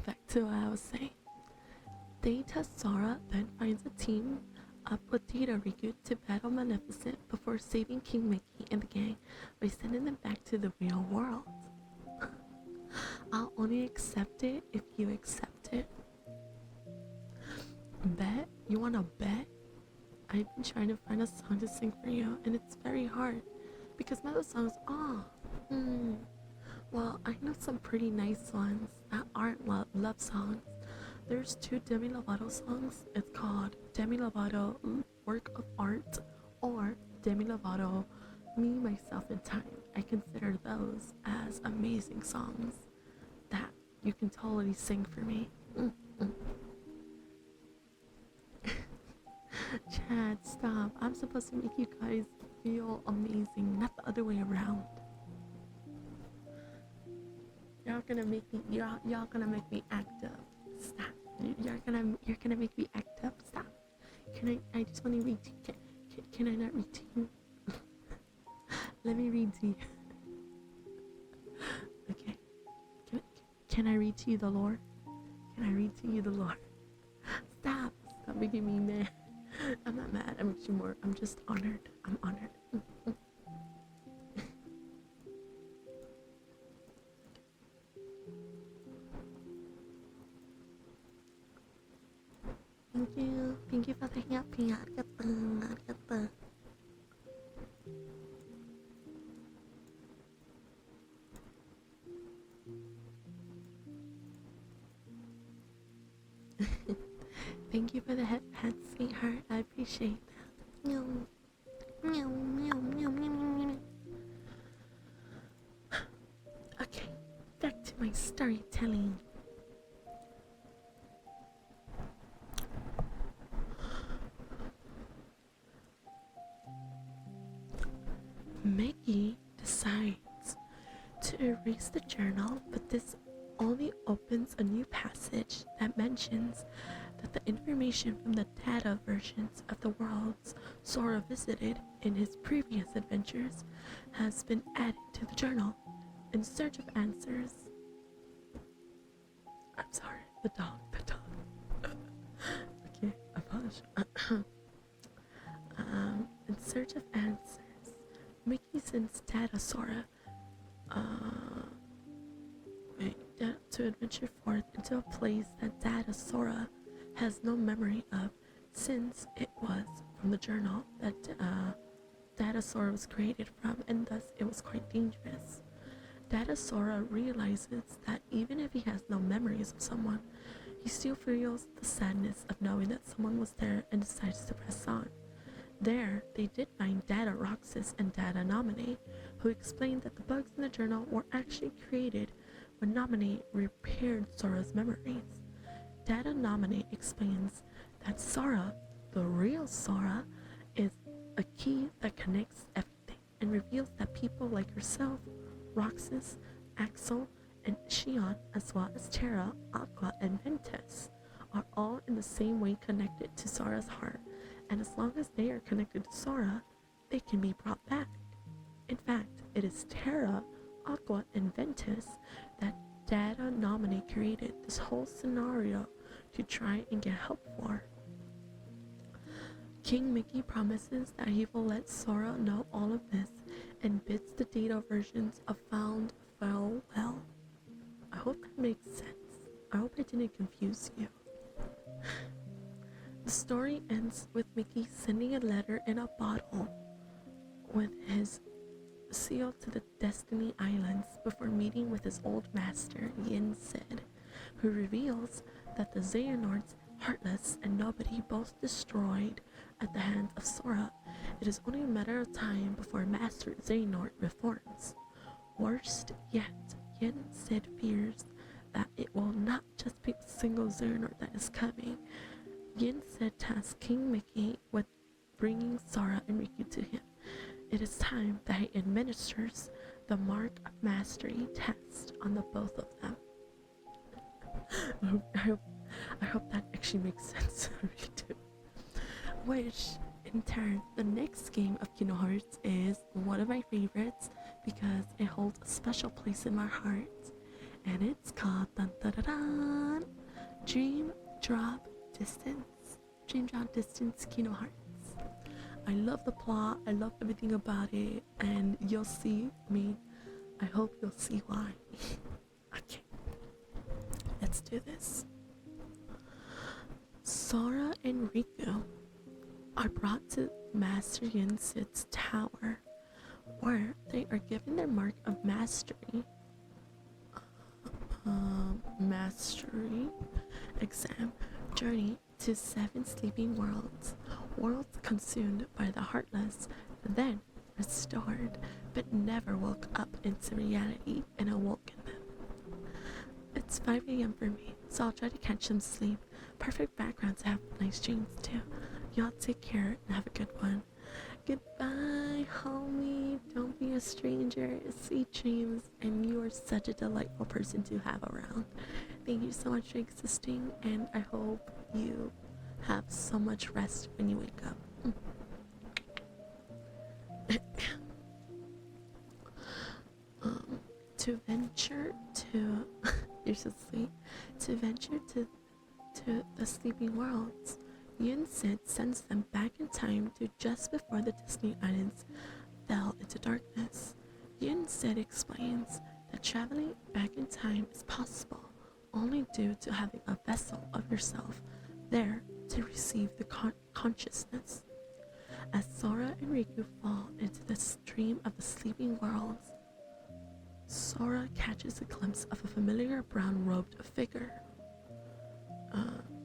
Back to what I was saying. Data Sora then finds a team up with Tita Riku to battle Maleficent before saving King Mickey and the gang by sending them back to the real world. I'll only accept it if you accept it. Bet? You wanna bet? I've been trying to find a song to sing for you, and it's very hard because my other songs, well, I know some pretty nice ones that aren't love songs. There's 2 Demi Lovato songs. It's called Demi Lovato Work of Art or Demi Lovato Me, Myself, and Time. I consider those as amazing songs that you can totally sing for me. Chad, stop. I'm supposed to make you guys feel amazing, not the other way around. Y'all gonna make me act up. Stop. You're gonna make me act up. Stop. I just want to read to you. Can I not read to you? Let me read to you. Okay. Can I read to you the lore? Can I read to you the lore? Stop making me mad. I'm not mad. I'm just honored. I'm honored. Thank you. Thank you for the happy. Arigato. Thank you for the head pet, sweetheart. I appreciate that. Meow. Meow, meow, meow, meow, meow, meow. Okay, my storytelling. Mickey decides to erase the journal, but this only opens a new passage that mentions that the information from the data versions of the worlds Sora visited in his previous adventures has been added to the journal. In search of answers. I'm sorry, the dog. Okay, I apologize. In search of answers, Mickey sends Data Sora to adventure forth into a place that Data Sora has no memory of, since it was from the journal that Data Sora was created from, and thus it was quite dangerous. Data Sora realizes that even if he has no memories of someone, he still feels the sadness of knowing that someone was there and decides to press on. There, they did find Data Roxas and Data Nominee, who explained that the bugs in the journal were actually created when Nominee repaired Sora's memories. Data Nominee explains that Sora, the real Sora, is a key that connects everything and reveals that people like herself, Roxas, Axel, and Shion, as well as Terra, Aqua, and Ventus, are all in the same way connected to Sora's heart, and as long as they are connected to Sora, they can be brought back. In fact, it is Terra, Aqua, and Ventus that Data Nominee created this whole scenario to try and get help for. King Mickey promises that he will let Sora know all of this and bids the data versions of Found farewell. I hope that makes sense. I hope I didn't confuse you. The story ends with Mickey sending a letter in a bottle with his seal to the Destiny Islands before meeting with his old master, Yin Sid, who reveals that the Xehanorts, Heartless and Nobody, both destroyed at the hands of Sora. It is only a matter of time before Master Xehanort reforms. Worst yet, Yin Sid fears that it will not just be a single Xehanort that is coming. Yin Sid tasks King Mickey with bringing Sora and Riku to him. It is time that he administers the Mark of Mastery test on the both of them. I hope that actually makes sense to me too. Which, in turn, the next game of Kingdom Hearts is one of my favorites because it holds a special place in my heart. And it's called dun, dun, dun, dun, Dream Drop Distance. Dream Drop Distance Kingdom Hearts. I love the plot, I love everything about it, and you'll see me. I hope you'll see why. Okay, let's do this. Sora and Riku are brought to Master Yin Sid's tower, where they are given their mark of mastery exam. Journey to 7 sleeping worlds consumed by the Heartless, then restored, but never woke up into reality and awoken them. It's 5 a.m. for me, so I'll try to catch some sleep. Perfect background to have nice dreams too. Y'all take care and have a good one. Goodbye, homie. Don't be a stranger. Sweet dreams, and you are such a delightful person to have around. Thank you so much for existing, and I hope you have so much rest when you wake up. To venture to you're so sweet. To venture to the sleeping worlds, Yin Sid sends them back in time to just before the Disney Islands fell into darkness. Yin Sid explains that traveling back in time is possible only due to having a vessel of yourself there to receive the consciousness. As Sora and Riku fall into the stream of the sleeping worlds, Sora catches a glimpse of a familiar brown-robed figure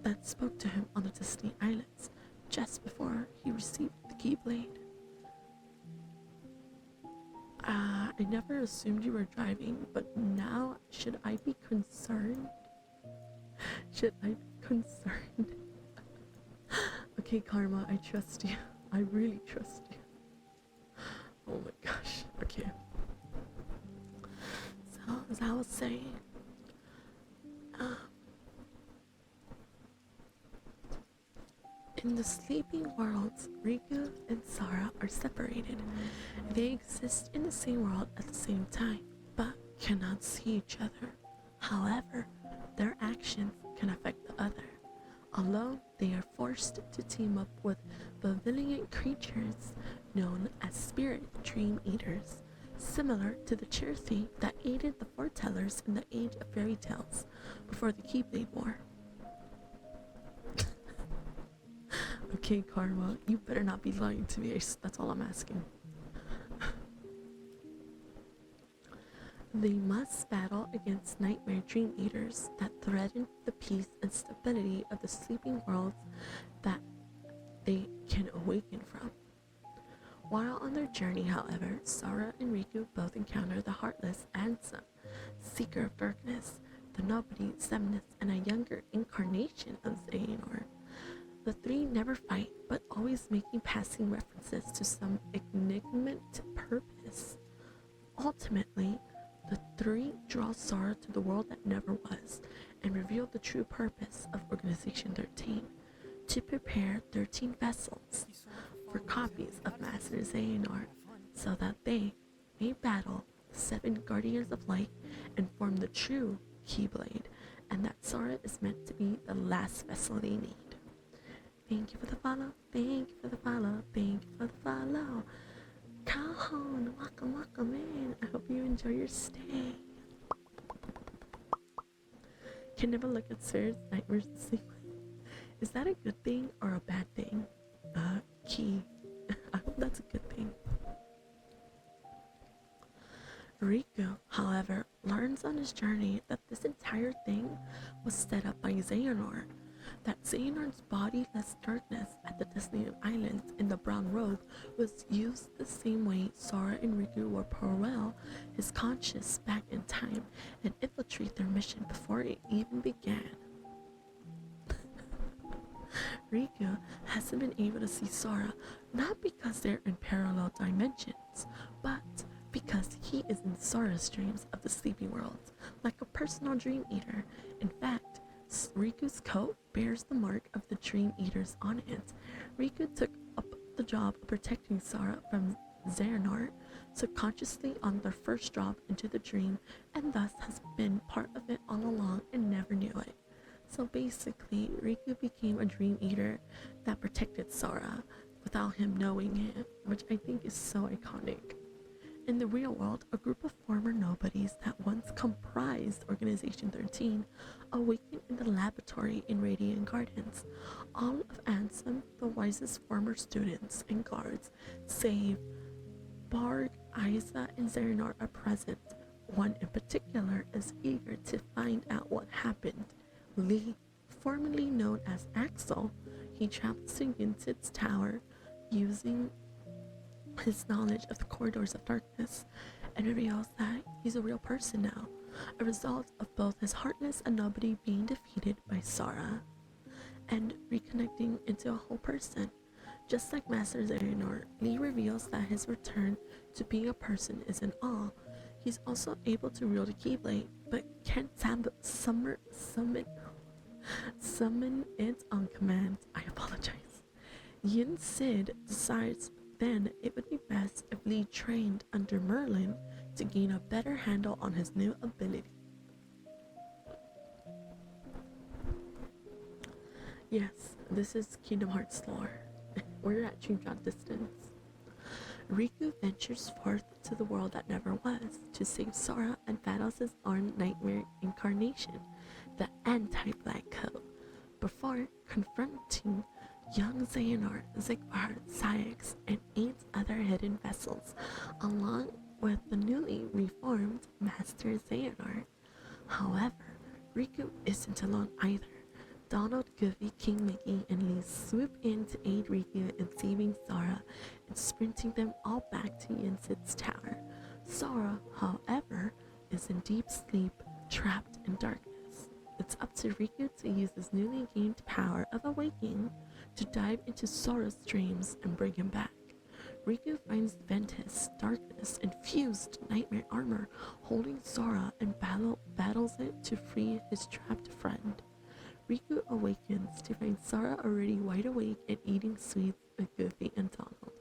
that spoke to him on the Disney Islands just before he received the Keyblade. I never assumed you were driving, but now should I be concerned? Should I be concerned? Okay, Karma, I trust you. I really trust you. Oh my gosh. Okay. So, as I was saying, in the sleeping worlds, Riku and Sara are separated. They exist in the same world at the same time, but cannot see each other. However, their actions can affect the other. Although they are forced to team up with benevolent creatures known as spirit dream eaters, similar to the Cherthi that aided the foretellers in the age of fairy tales before the Keyblade War. Okay, Karma, you better not be lying to me. That's all I'm asking. They must battle against nightmare dream eaters that threaten the peace and stability of the sleeping worlds that they can awaken from. While on their journey, however, Sara and Riku both encounter the Heartless Ansem, Seeker of Darkness, the Nobody, Semnis, and a younger incarnation of Xehanort. The three never fight, but always making passing references to some enigmatic purpose. Ultimately, the three draw Sara to the world that never was and reveal the true purpose of Organization 13, to prepare 13 vessels for copies of Master Xehanort so that they may battle the 7 Guardians of Light and form the true Keyblade, and that Sara is meant to be the last vessel they need. Thank you for the follow, thank you for the follow, thank you for the follow. Calhoun, welcome in. I hope you enjoy your stay. Can never look at Sarah's nightmares the same way. Is that a good thing or a bad thing? Key. I hope that's a good thing. Riku, however, learns on his journey that this entire thing was set up by Xehanort. That Xehanort's bodiless darkness at the Disneyland Islands in the brown robe was used the same way Sara and Riku were parallel his conscious back in time and infiltrate their mission before it even began. Riku hasn't been able to see Sara not because they're in parallel dimensions, but because he is in Sara's dreams of the sleeping world, like a personal dream eater. In fact, Riku's coat bears the mark of the Dream Eaters on it. Riku took up the job of protecting Sara from Xehanort subconsciously on their first drop into the dream, and thus has been part of it all along and never knew it. So basically, Riku became a Dream Eater that protected Sara without him knowing it, which I think is so iconic. In the real world, a group of former nobodies that once comprised Organization 13 awakened in the laboratory in Radiant Gardens. All of Ansem, the wisest former students and guards, save Barg, Isa, and Xehanort are present. One in particular is eager to find out what happened. Lee, formerly known as Axel, he travels to Yinsid's tower using his knowledge of the corridors of darkness and reveals that he's a real person now, a result of both his heartless and nobody being defeated by Sara and reconnecting into a whole person. Just like Master Xehanort, Lee reveals that his return to being a person is in awe. He's also able to wield a Keyblade, but can't summon it on command. I apologize. Yin Sid decides then it would be best if Lee trained under Merlin to gain a better handle on his new ability. Yes, this is Kingdom Hearts lore. We're at Dream Drop distance. Riku ventures forth to the world that never was to save Sara and battles his own nightmare incarnation, the anti-black coat, before confronting young Xehanort, Zigbar, Syx, and 8 other hidden vessels, along with the newly reformed Master Xehanort. However, Riku isn't alone either. Donald, Goofy, King Mickey, and Lee swoop in to aid Riku in saving Sara and sprinting them all back to Yinsid's tower. Sora, however, is in deep sleep, trapped in darkness. It's up to Riku to use his newly gained power of awakening to dive into Sora's dreams and bring him back. Riku finds Ventus, darkness, infused nightmare armor, holding Sora and battles it to free his trapped friend. Riku awakens to find Sora already wide awake and eating sweets with Goofy and Donald.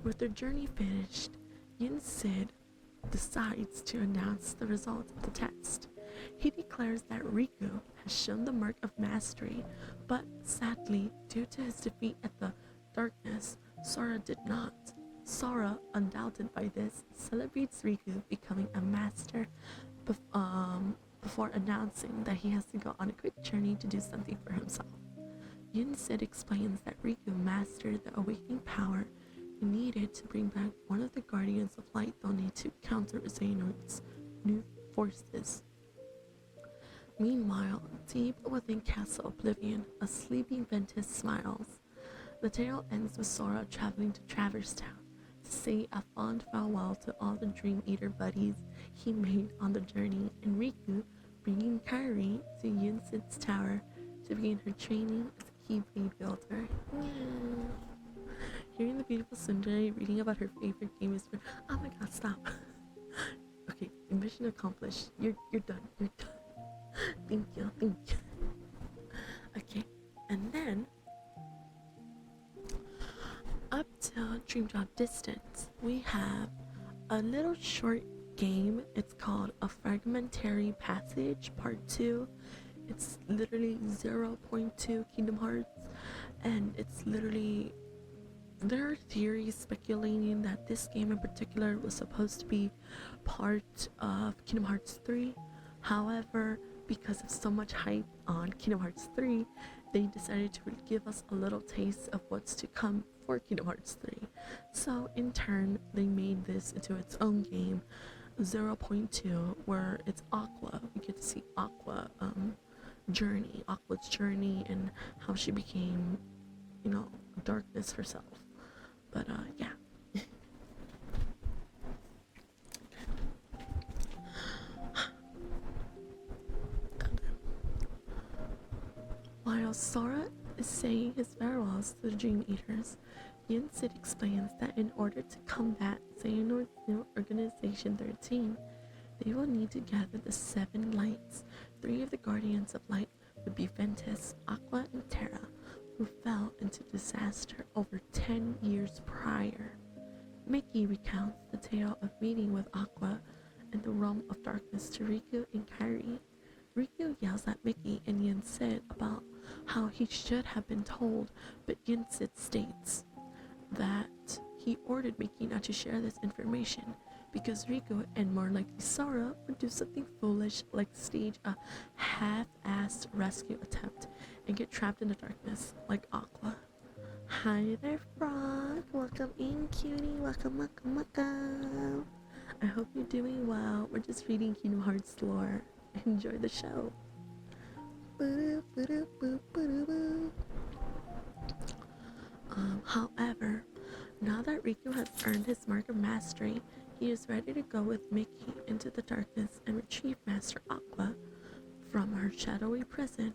With their journey finished, Yin Sid decides to announce the results of the test. He declares that Riku has shown the mark of mastery, but sadly, due to his defeat at the darkness, Sora did not. Sora, undaunted by this, celebrates Riku becoming a master before announcing that he has to go on a quick journey to do something for himself. Yin Sid explains that Riku mastered the awakening power he needed to bring back one of the Guardians of Light they'll need to counter Xehanort's new forces. Meanwhile, deep within Castle Oblivion, a sleeping Ventus smiles. The tale ends with Sora traveling to Traverse Town to say a fond farewell to all the Dream Eater buddies he made on the journey, and Riku bringing Kairi to Yin Sid's tower to begin her training as a Keyblade builder. Hearing the beautiful Sundari reading about her favorite game is for— oh my god, stop. Okay, mission accomplished. You're done. You're done. Thank you. Okay, and then up till Dream Drop Distance, we have a little short game. It's called A Fragmentary Passage Part 2. It's literally 0.2 Kingdom Hearts, and it's literally— there are theories speculating that this game in particular was supposed to be part of Kingdom Hearts 3. However, because of so much hype on Kingdom Hearts 3, they decided to give us a little taste of what's to come for Kingdom Hearts 3. So in turn, they made this into its own game, 0.2, where it's Aqua. We get to see Aqua's journey and how she became, darkness herself. But yeah. While Sora is saying his farewells to the Dream Eaters, Yin Sid explains that in order to combat Xehanort's new Organization 13, they will need to gather the 7 lights. 3 of the Guardians of Light would be Ventus, Aqua, and Terra, who fell into disaster over 10 years prior. Mickey recounts the tale of meeting with Aqua in the realm of darkness to Riku and Kairi. Riku yells at Mickey and Yin Sid about how he should have been told, but Yin Sid states that he ordered Mickey not to share this information because Riku, and more likely Sora, would do something foolish like stage a half-assed rescue attempt and get trapped in the darkness like Aqua. Hi there, Frog. Welcome in, cutie. Welcome. I hope you're doing well. We're just reading Kingdom Hearts lore. Enjoy the show. However, now that Riku has earned his mark of mastery, he is ready to go with Mickey into the darkness and retrieve Master Aqua from her shadowy prison.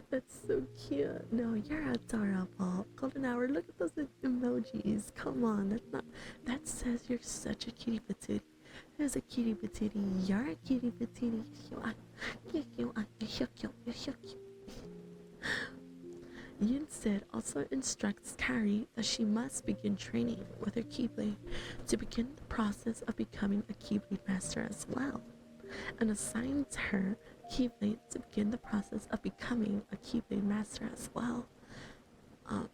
That's so cute. No, you're adorable. Golden Hour, look at those emojis. Come on, that says you're such a cutie patootie. There's a cutie patootie. You're a cutie patootie. You're so cute. Yin Sid also instructs Kairi that she must begin training with her Keyblade to begin the process of becoming a Keyblade Master as well, and assigns her Keyblade to begin the process of becoming a Keyblade Master as well,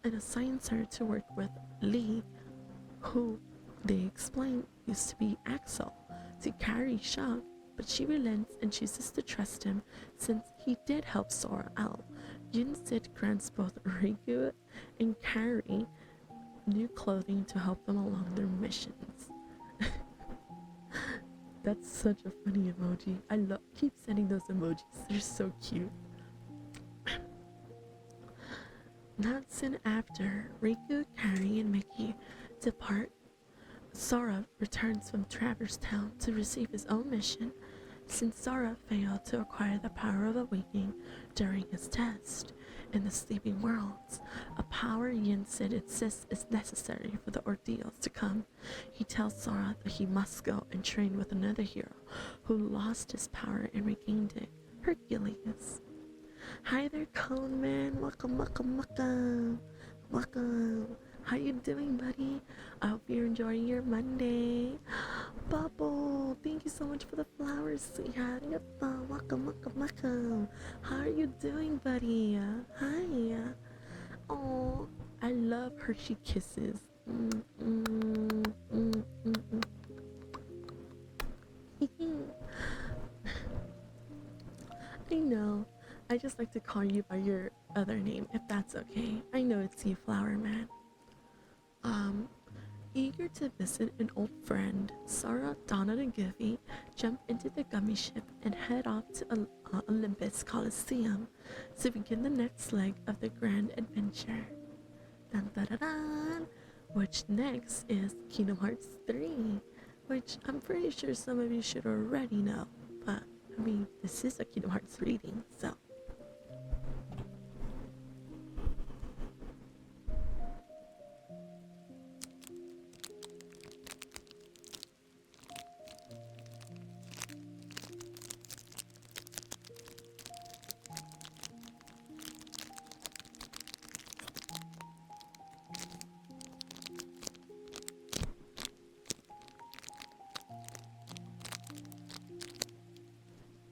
and assigns her to work with Lee, who they explain used to be Axel, to Kairi's shock, but she relents and chooses to trust him since he did help Sora out. Yin Sid grants both Riku and Kairi new clothing to help them along their missions. That's such a funny emoji. Keep sending those emojis. They're so cute. Not soon after, Riku, Kairi, and Mickey depart Sora returns from Traverse Town to receive his own mission, since Sora failed to acquire the power of awakening during his test. In the sleeping worlds, a power Yin-Sid insists is necessary for the ordeals to come. He tells Sora that he must go and train with another hero who lost his power and regained it, Hercules. Hi there, Cone Man. Welcome. How you doing, buddy? I hope you're enjoying your Monday. Bubble, thank you so much for the flowers, sweetheart. Welcome. How are you doing, buddy? Hi. Oh, I love Hershey kisses. I know. I just like to call you by your other name, if that's okay. I know it's you, Flower Man. Eager to visit an old friend, Sarah, Donald, and Goofy jump into the gummy ship and head off to Olympus Coliseum to begin the next leg of the grand adventure. Dun, dun, dun, dun. Which next is Kingdom Hearts 3, which I'm pretty sure some of you should already know, but I mean, this is a Kingdom Hearts reading, so.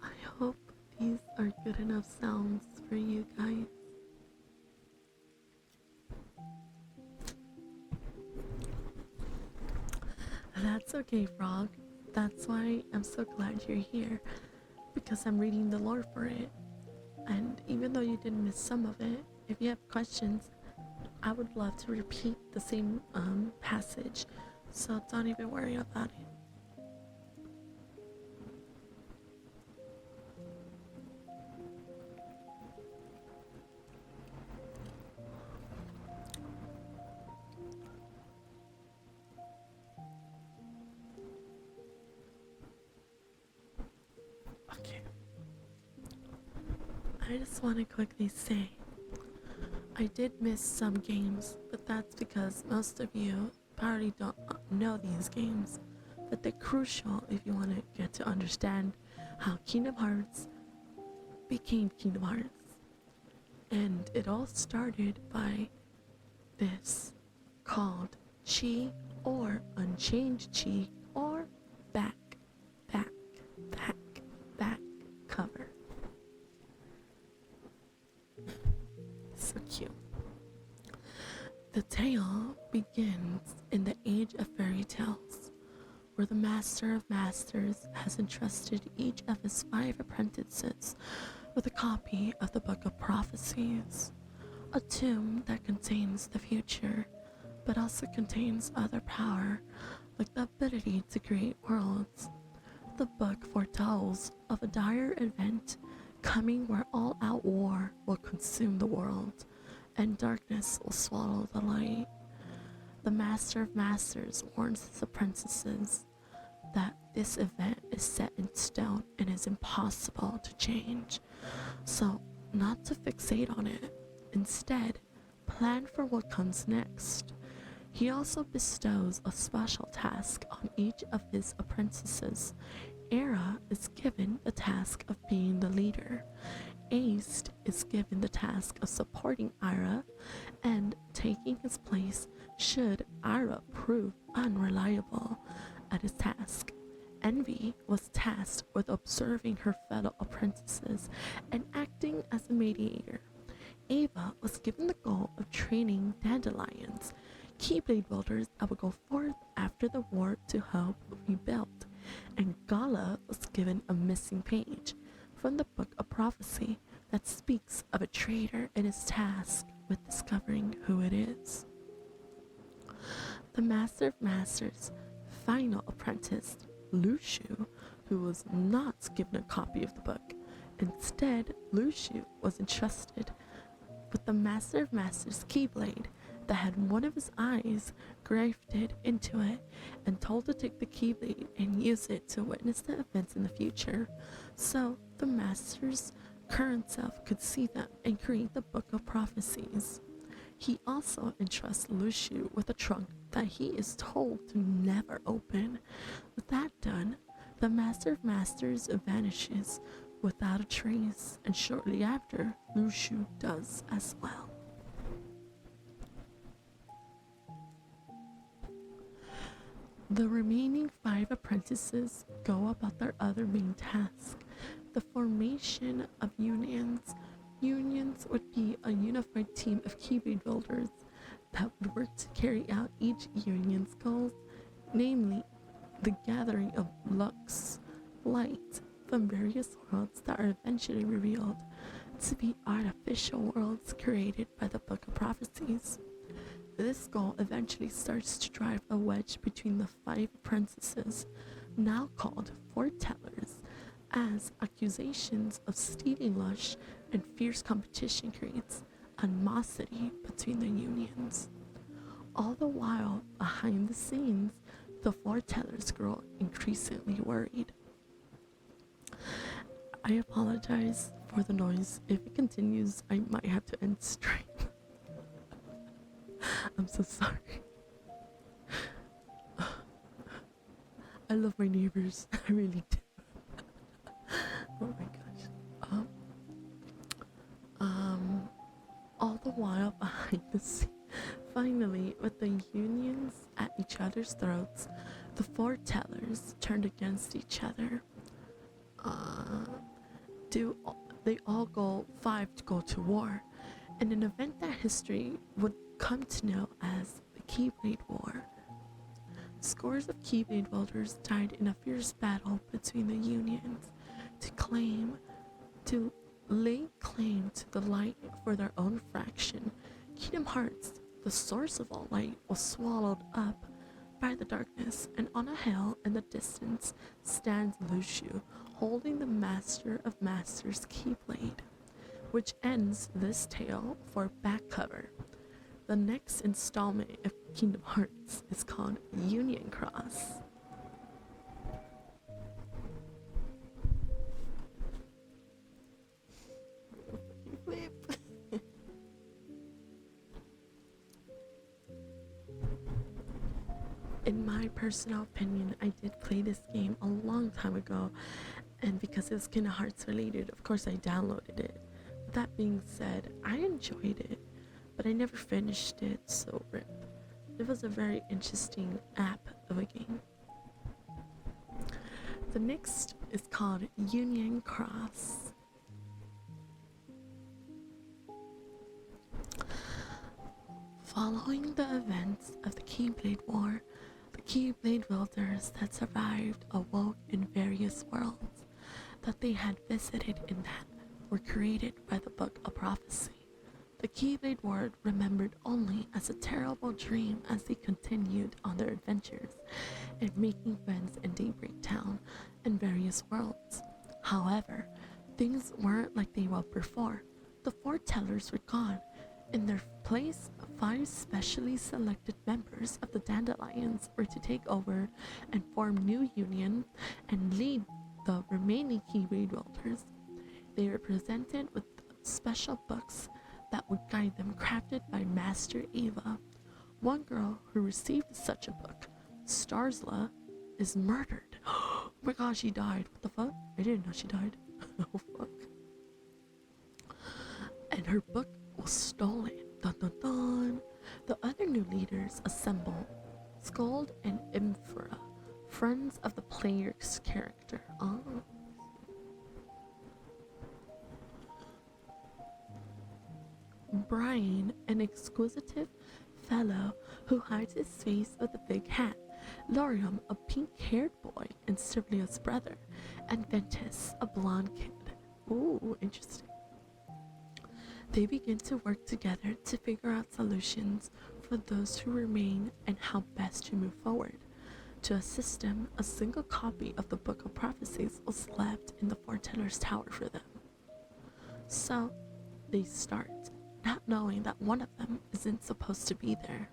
I hope these are good enough sounds for you guys. That's okay, Frog. That's why I'm so glad you're here, because I'm reading the lore for it. And even though you didn't miss some of it, if you have questions, I would love to repeat the same passage, so don't even worry about it. Okay. I just want to quickly say, I did miss some games, but that's because most of you probably don't know these games. But they're crucial if you want to get to understand how Kingdom Hearts became Kingdom Hearts. And it all started by this, called Chi or Unchanged Chi or back cover. So cute. The tale begins in the age of fairy tales, where the Master of Masters has entrusted each of his 5 apprentices with a copy of the Book of Prophecies, a tome that contains the future, but also contains other power, like the ability to create worlds. The book foretells of a dire event coming where all-out war will consume the world, and darkness will swallow the light. The Master of Masters warns his apprentices that this event is set in stone and is impossible to change. So, not to fixate on it, instead, plan for what comes next. He also bestows a special task on each of his apprentices. Era is given the task of being the leader. Ace is given the task of supporting Ira and taking his place should Ira prove unreliable at his task. Envy was tasked with observing her fellow apprentices and acting as a mediator. Ava was given the goal of training dandelions, Keyblade builders that would go forth after the war to help rebuild. And Gala was given a missing page from the Book of Prophecy that speaks of a traitor and his task with discovering who it is. The Master of Masters' final apprentice, Lushu, who was not given a copy of the book. Instead, Lushu was entrusted with the Master of Masters' Keyblade that had one of his eyes grafted into it and told to take the Keyblade and use it to witness the events in the future, so the master's current self could see them and create the Book of Prophecies. He also entrusts Luciu with a trunk that he is told to never open. With that done, the Master of Masters vanishes without a trace, and shortly after, Luciu does as well. The remaining 5 apprentices go about their other main task, the formation of unions. Unions would be a unified team of Keyblade builders that would work to carry out each union's goals, namely the gathering of Lux light from various worlds that are eventually revealed to be artificial worlds created by the Book of Prophecies. This goal eventually starts to drive a wedge between the 5 apprentices, now called foretellers, as accusations of stealing lush and fierce competition creates animosity between the unions. All the while, behind the scenes, the foretellers grow increasingly worried. I apologize for the noise. If it continues, I might have to end stream. I'm so sorry. I love my neighbors. I really do. Oh my gosh. All the while behind the scenes, finally, with the unions at each other's throats, the foretellers turned against each other. They all go 5 to go to war, in an event that history would come to know as the Keyblade War. Scores of Keyblade builders died in a fierce battle between the unions to lay claim to the light for their own fraction. Kingdom Hearts, the source of all light, was swallowed up by the darkness, and on a hill in the distance stands Luciu, holding the Master of Masters Keyblade, which ends this tale for back cover. The next installment of Kingdom Hearts is called Union Cross. In my personal opinion, I did play this game a long time ago, and because it was Kingdom Hearts related, of course I downloaded it. That being said, I enjoyed it, but I never finished it, so rip. It was a very interesting app of a game. The next is called Union Cross. Following the events of the Keyblade War, the Keyblade builders that survived awoke in various worlds that they had visited and that were created by the Book of Prophecy. The Keyblade were remembered only as a terrible dream as they continued on their adventures and making friends in Daybreak Town and various worlds. However, things weren't like they were before. The foretellers were gone. In their place, 5 specially selected members of the Dandelions were to take over and form new union and lead the remaining Keyblade builders. They were presented with special books that would guide them, crafted by Master Eva. One girl who received such a book, Starsla, is murdered. Oh my gosh, she died. What the fuck? I didn't know she died. Oh fuck. And her book was stolen. Dun dun dun. The other new leaders assemble Scold and Imphra, friends of the player's character. Oh. Brian, an exquisitive fellow who hides his face with a big hat, Lorium, a pink-haired boy and Servilia's brother, and Ventus, a blonde kid. Ooh, interesting. They begin to work together to figure out solutions for those who remain and how best to move forward. To assist them, a single copy of the Book of Prophecies was left in the Foreteller's Tower for them. So, they start not knowing that one of them isn't supposed to be there.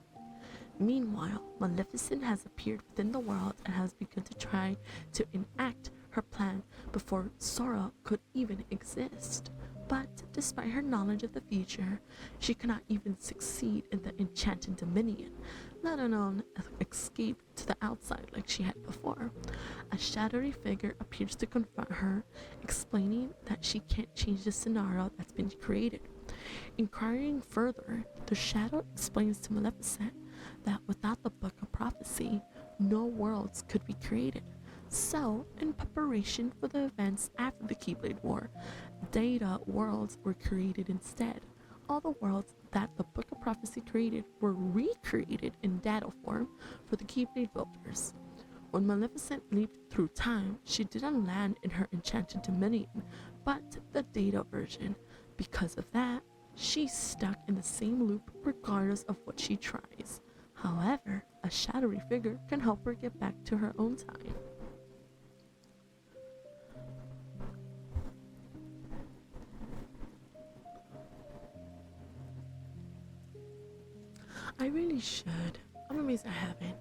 Meanwhile, Maleficent has appeared within the world and has begun to try to enact her plan before Sora could even exist. But despite her knowledge of the future, she cannot even succeed in the enchanted dominion, let alone escape to the outside like she had before. A shadowy figure appears to confront her, explaining that she can't change the scenario that's been created. Inquiring further, the shadow explains to Maleficent that without the Book of Prophecy, no worlds could be created. So, in preparation for the events after the Keyblade War, data worlds were created instead. All the worlds that the Book of Prophecy created were recreated in data form for the Keyblade builders. When Maleficent leaped through time, she didn't land in her enchanted dominion, but the data version. Because of that, she's stuck in the same loop regardless of what she tries. However, a shadowy figure can help her get back to her own time. I really should. I'm amazed I haven't.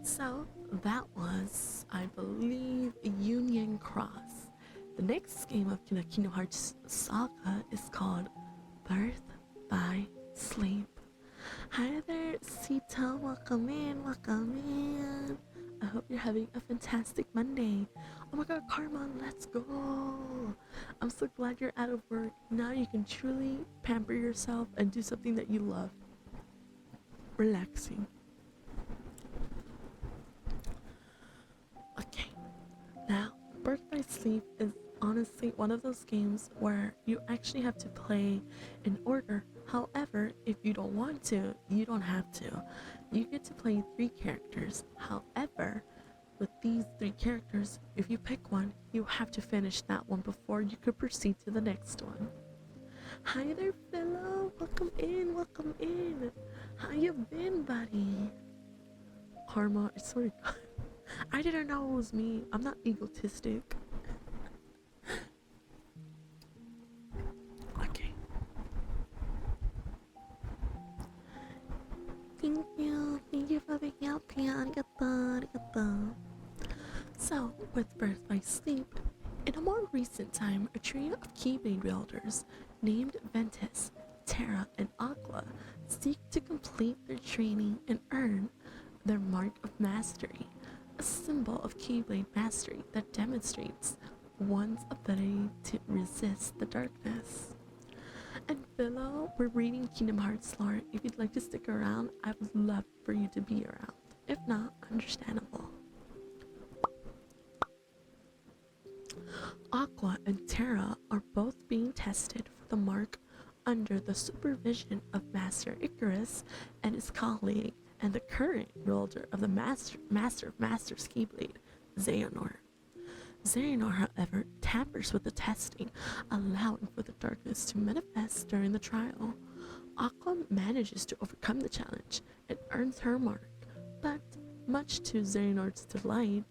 So that was, I believe, Union Cross. The next game of the Kingdom Hearts saga is called Birth by Sleep. Hi there, Sita. Welcome in, welcome in. I hope you're having a fantastic Monday. Oh my god, Karma, let's go. I'm so glad you're out of work. Now you can truly pamper yourself and do something that you love. Relaxing. Okay, now Birth by Sleep is honestly one of those games where you actually have to play in order. However, if you don't want to, you don't have to. You get to play 3 characters. However, with these 3 characters, if you pick one, you have to finish that one before you could proceed to the next one. Hi there, Philo. Welcome in, welcome in. How you been, buddy? Karma, I swear to God. I didn't know it was me. I'm not egotistic. Okay. Thank you. Thank you for the help, arigato. So, with Birth by Sleep, in a more recent time, a trio of Keyblade builders named Ventus, Terra, and Aqua seek to complete their training and earn their Mark of Mastery, a symbol of Keyblade mastery that demonstrates one's ability to resist the darkness. And Philo, we're reading Kingdom Hearts lore. If you'd like to stick around, I would love for you to be around. If not, understandable. Aqua and Terra are both being tested for the mark under the supervision of Master Icarus and his colleague and the current wielder of the Master of Masters Keyblade, Xehanort. Xehanort, however, tampers with the testing, allowing for the darkness to manifest during the trial. Aqua manages to overcome the challenge and earns her mark, but much to Xehanort's delight,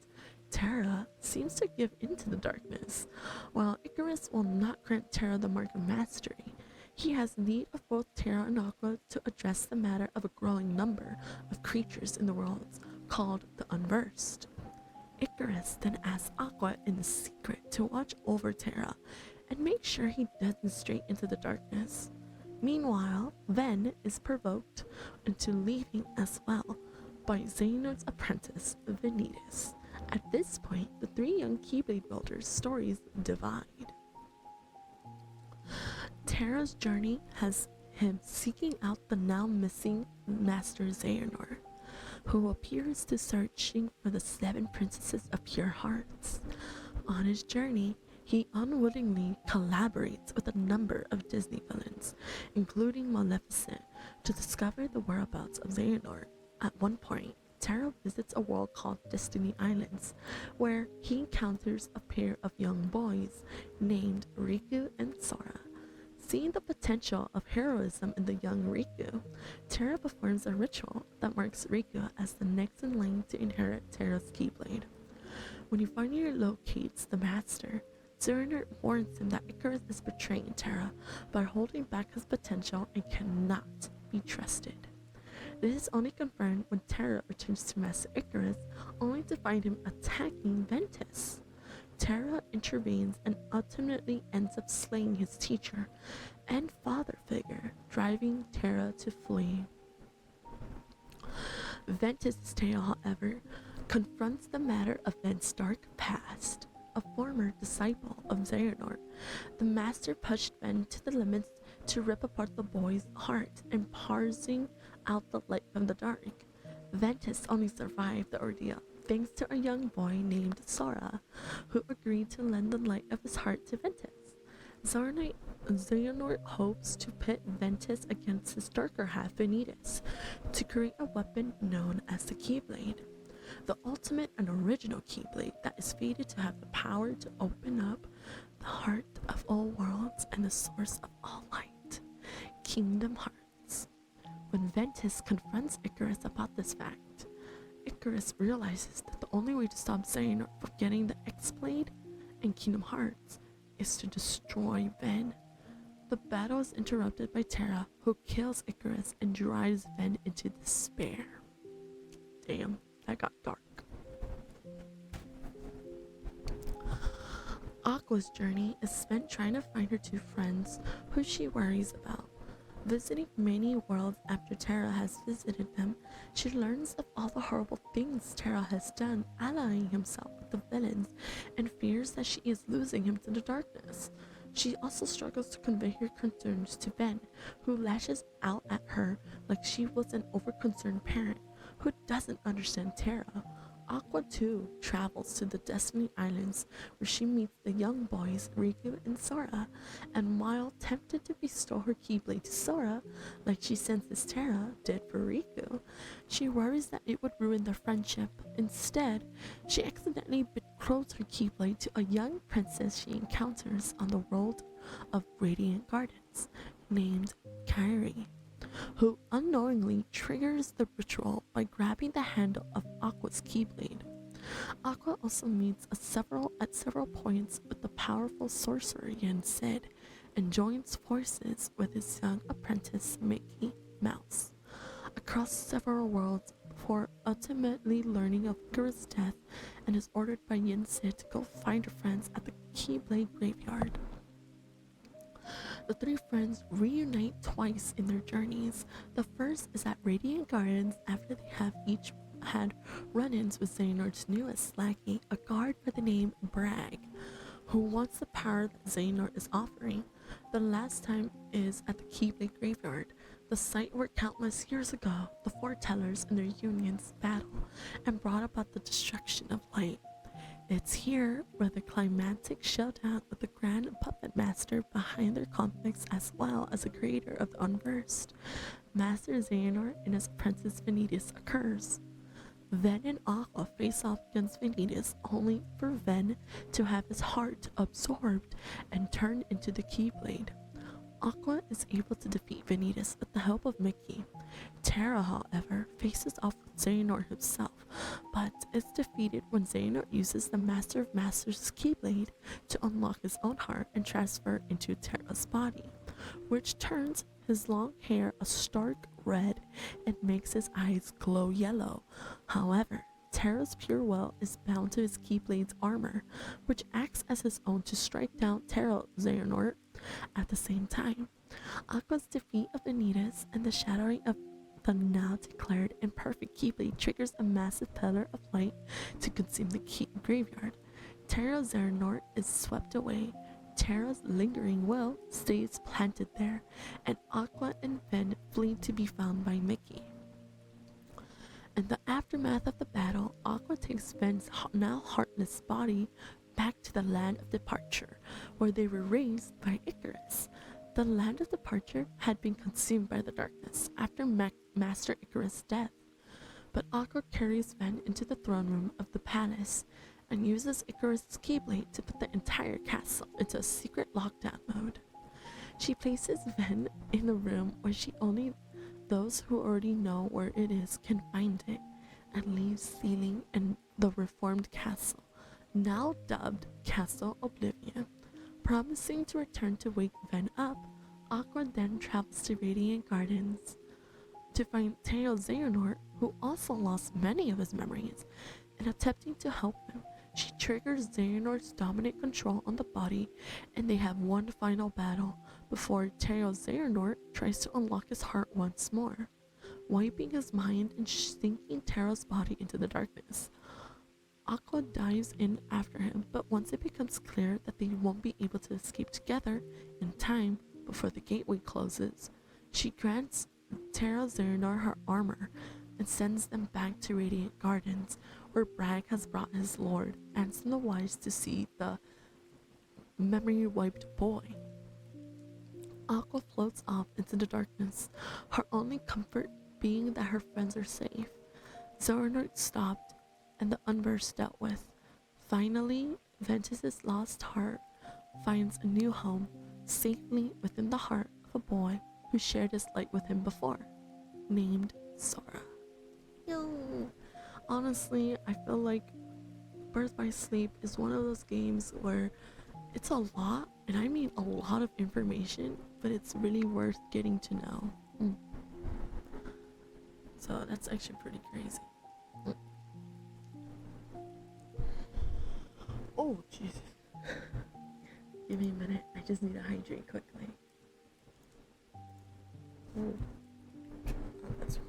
Terra seems to give in to the darkness. While Icarus will not grant Terra the Mark of Mastery, he has need of both Terra and Aqua to address the matter of a growing number of creatures in the worlds called the Unversed. Icarus then asks Aqua in the secret to watch over Terra and make sure he doesn't stray into the darkness. Meanwhile, Ven is provoked into leaving as well by Xehanort's apprentice, Vanitas. At this point, the 3 young Keyblade builders' stories divide. Terra's journey has him seeking out the now missing Master Xehanort, who appears to searching for the 7 princesses of pure hearts. On his journey, he unwittingly collaborates with a number of Disney villains, including Maleficent, to discover the whereabouts of Xehanort. At one point, Terra visits a world called Destiny Islands, where he encounters a pair of young boys named Riku and Sora. Seeing the potential of heroism in the young Riku, Terra performs a ritual that marks Riku as the next in line to inherit Terra's Keyblade. When he finally locates the master, Xehanort warns him that Icarus is betraying Terra by holding back his potential and cannot be trusted. This is only confirmed when Terra returns to Master Icarus, only to find him attacking Ventus. Terra intervenes and ultimately ends up slaying his teacher and father figure, driving Terra to flee. Ventus' tale, however, confronts the matter of Ven's dark past. A former disciple of Xehanort, the master pushed Ven to the limits to rip apart the boy's heart and parsing out the light from the dark. Ventus only survived the ordeal thanks to a young boy named Sora, who agreed to lend the light of his heart to Ventus. Xehanort hopes to pit Ventus against his darker half, Vanitas, to create a weapon known as the Keyblade, the ultimate and original Keyblade that is fated to have the power to open up the heart of all worlds and the source of all light, Kingdom Hearts. When Ventus confronts Icarus about this fact, Icarus realizes that the only way to stop Xehanort from getting the X-Blade and Kingdom Hearts is to destroy Ven. The battle is interrupted by Terra, who kills Icarus and drives Ven into despair. Damn, that got dark. Aqua's journey is spent trying to find her two friends who she worries about. Visiting many worlds after Terra has visited them, she learns of all the horrible things Terra has done, allying himself with the villains, and fears that she is losing him to the darkness. She also struggles to convey her concerns to Ven, who lashes out at her like she was an overconcerned parent who doesn't understand Terra. Aqua too travels to the Destiny Islands, where she meets the young boys Riku and Sora, and while tempted to bestow her Keyblade to Sora, like she senses Terra did for Riku, she worries that it would ruin their friendship. Instead, she accidentally betroths her Keyblade to a young princess she encounters on the world of Radiant Gardens, named Kairi, who unknowingly triggers the ritual by grabbing the handle of Aqua's Keyblade. Aqua also meets at several points with the powerful sorcerer Yen Sid, and joins forces with his young apprentice Mickey Mouse across several worlds before ultimately learning of Icarus' death, and is ordered by Yen Sid to go find her friends at the Keyblade graveyard. The three friends reunite twice in their journeys. The first is at Radiant Gardens after they have each had run-ins with Xehanort's newest lackey, a guard by the name Bragg, who wants the power that Xehanort is offering. The last time is at the Keyblade graveyard, the site where countless years ago the foretellers and their unions battled and brought about the destruction of light. It's here where the climactic showdown with the Grand Puppet Master behind their conflicts, as well as the creator of the Unversed, Master Xehanort and his apprentice Vanitas, occurs. Ven and Aqua face off against Vanitas, only for Ven to have his heart absorbed and turned into the Keyblade. Aqua is able to defeat Vanitas with the help of Mickey. Terra, however, faces off with Xehanort himself, but is defeated when Xehanort uses the Master of Masters' Keyblade to unlock his own heart and transfer into Terra's body, which turns his long hair a stark red and makes his eyes glow yellow. However, Terra's pure will is bound to his Keyblade's armor, which acts as his own to strike down Terra Xehanort. At the same time, Aqua's defeat of Vanitas and the shattering of the now declared imperfect Keyblade triggers a massive pillar of light to consume the graveyard. Terra Xehanort is swept away. Terra's lingering will stays planted there, and Aqua and Ven flee to be found by Mickey. In the aftermath of the battle, Aqua takes Ven's now heartless body back to the land of departure, where they were raised by Icarus. The land of departure had been consumed by the darkness after Master Icarus' death, but Aqua carries Ven into the throne room of the palace and uses Icarus' Keyblade to put the entire castle into a secret lockdown mode. She places Ven in a room where only those who already know where it is can find it, and leaves sealing in the reformed castle now dubbed Castle Oblivion. Promising to return to wake Ven up, Aqua then travels to Radiant Gardens to find Teo Xehanort, who also lost many of his memories. In attempting to help him, she triggers Xehanort's dominant control on the body, and they have one final battle before Teo Xehanort tries to unlock his heart once more, wiping his mind and sinking Tero's body into the darkness. Aqua dives in after him, but once it becomes clear that they won't be able to escape together in time before the gateway closes, she grants Tero Xehanort her armor and sends them back to Radiant Gardens, where Bragg has brought his lord, Anson the Wise, to see the memory-wiped boy. Aqua floats off into the darkness, her only comfort being that her friends are safe. Xehanort stopped, and the unburst dealt with. Finally, Ventus's lost heart finds a new home, safely within the heart of a boy who shared his light with him before, named Sora. Yo! Honestly, I feel like Birth by Sleep is one of those games where it's a lot, and I mean a lot of information, but it's really worth getting to know. So that's actually pretty crazy. Oh, Jesus. Give me a minute. I just need to hydrate quickly. Oh, that's right.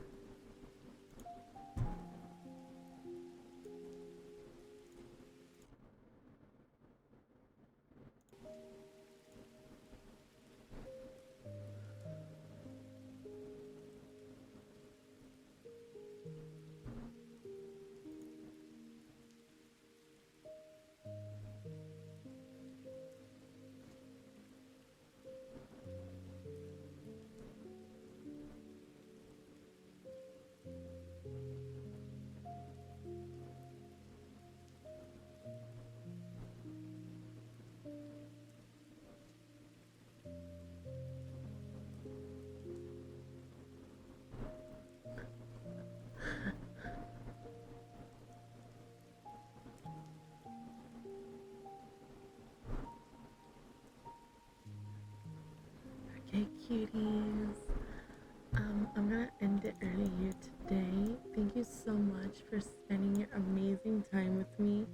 Okay, cuties. I'm gonna end it early here today. Thank you so much for spending your amazing time with me.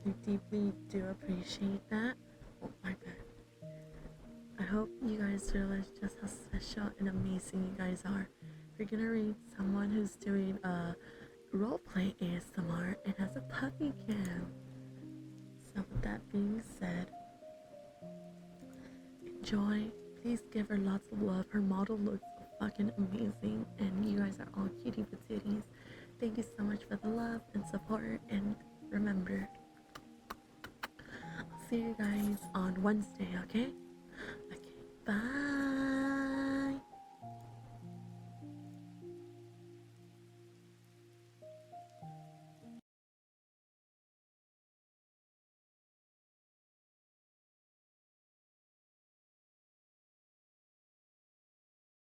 I deeply do appreciate that. Oh, my bad. I hope you guys realize just how special and amazing you guys are. You're gonna read someone who's doing a roleplay ASMR and has a puppy cam. So with that being said, enjoy. Please give her lots of love. Her model looks fucking amazing, and you guys are all cutie patooties. Thank you so much for the love and support, and remember, I'll see you guys on Wednesday, okay? Okay, bye.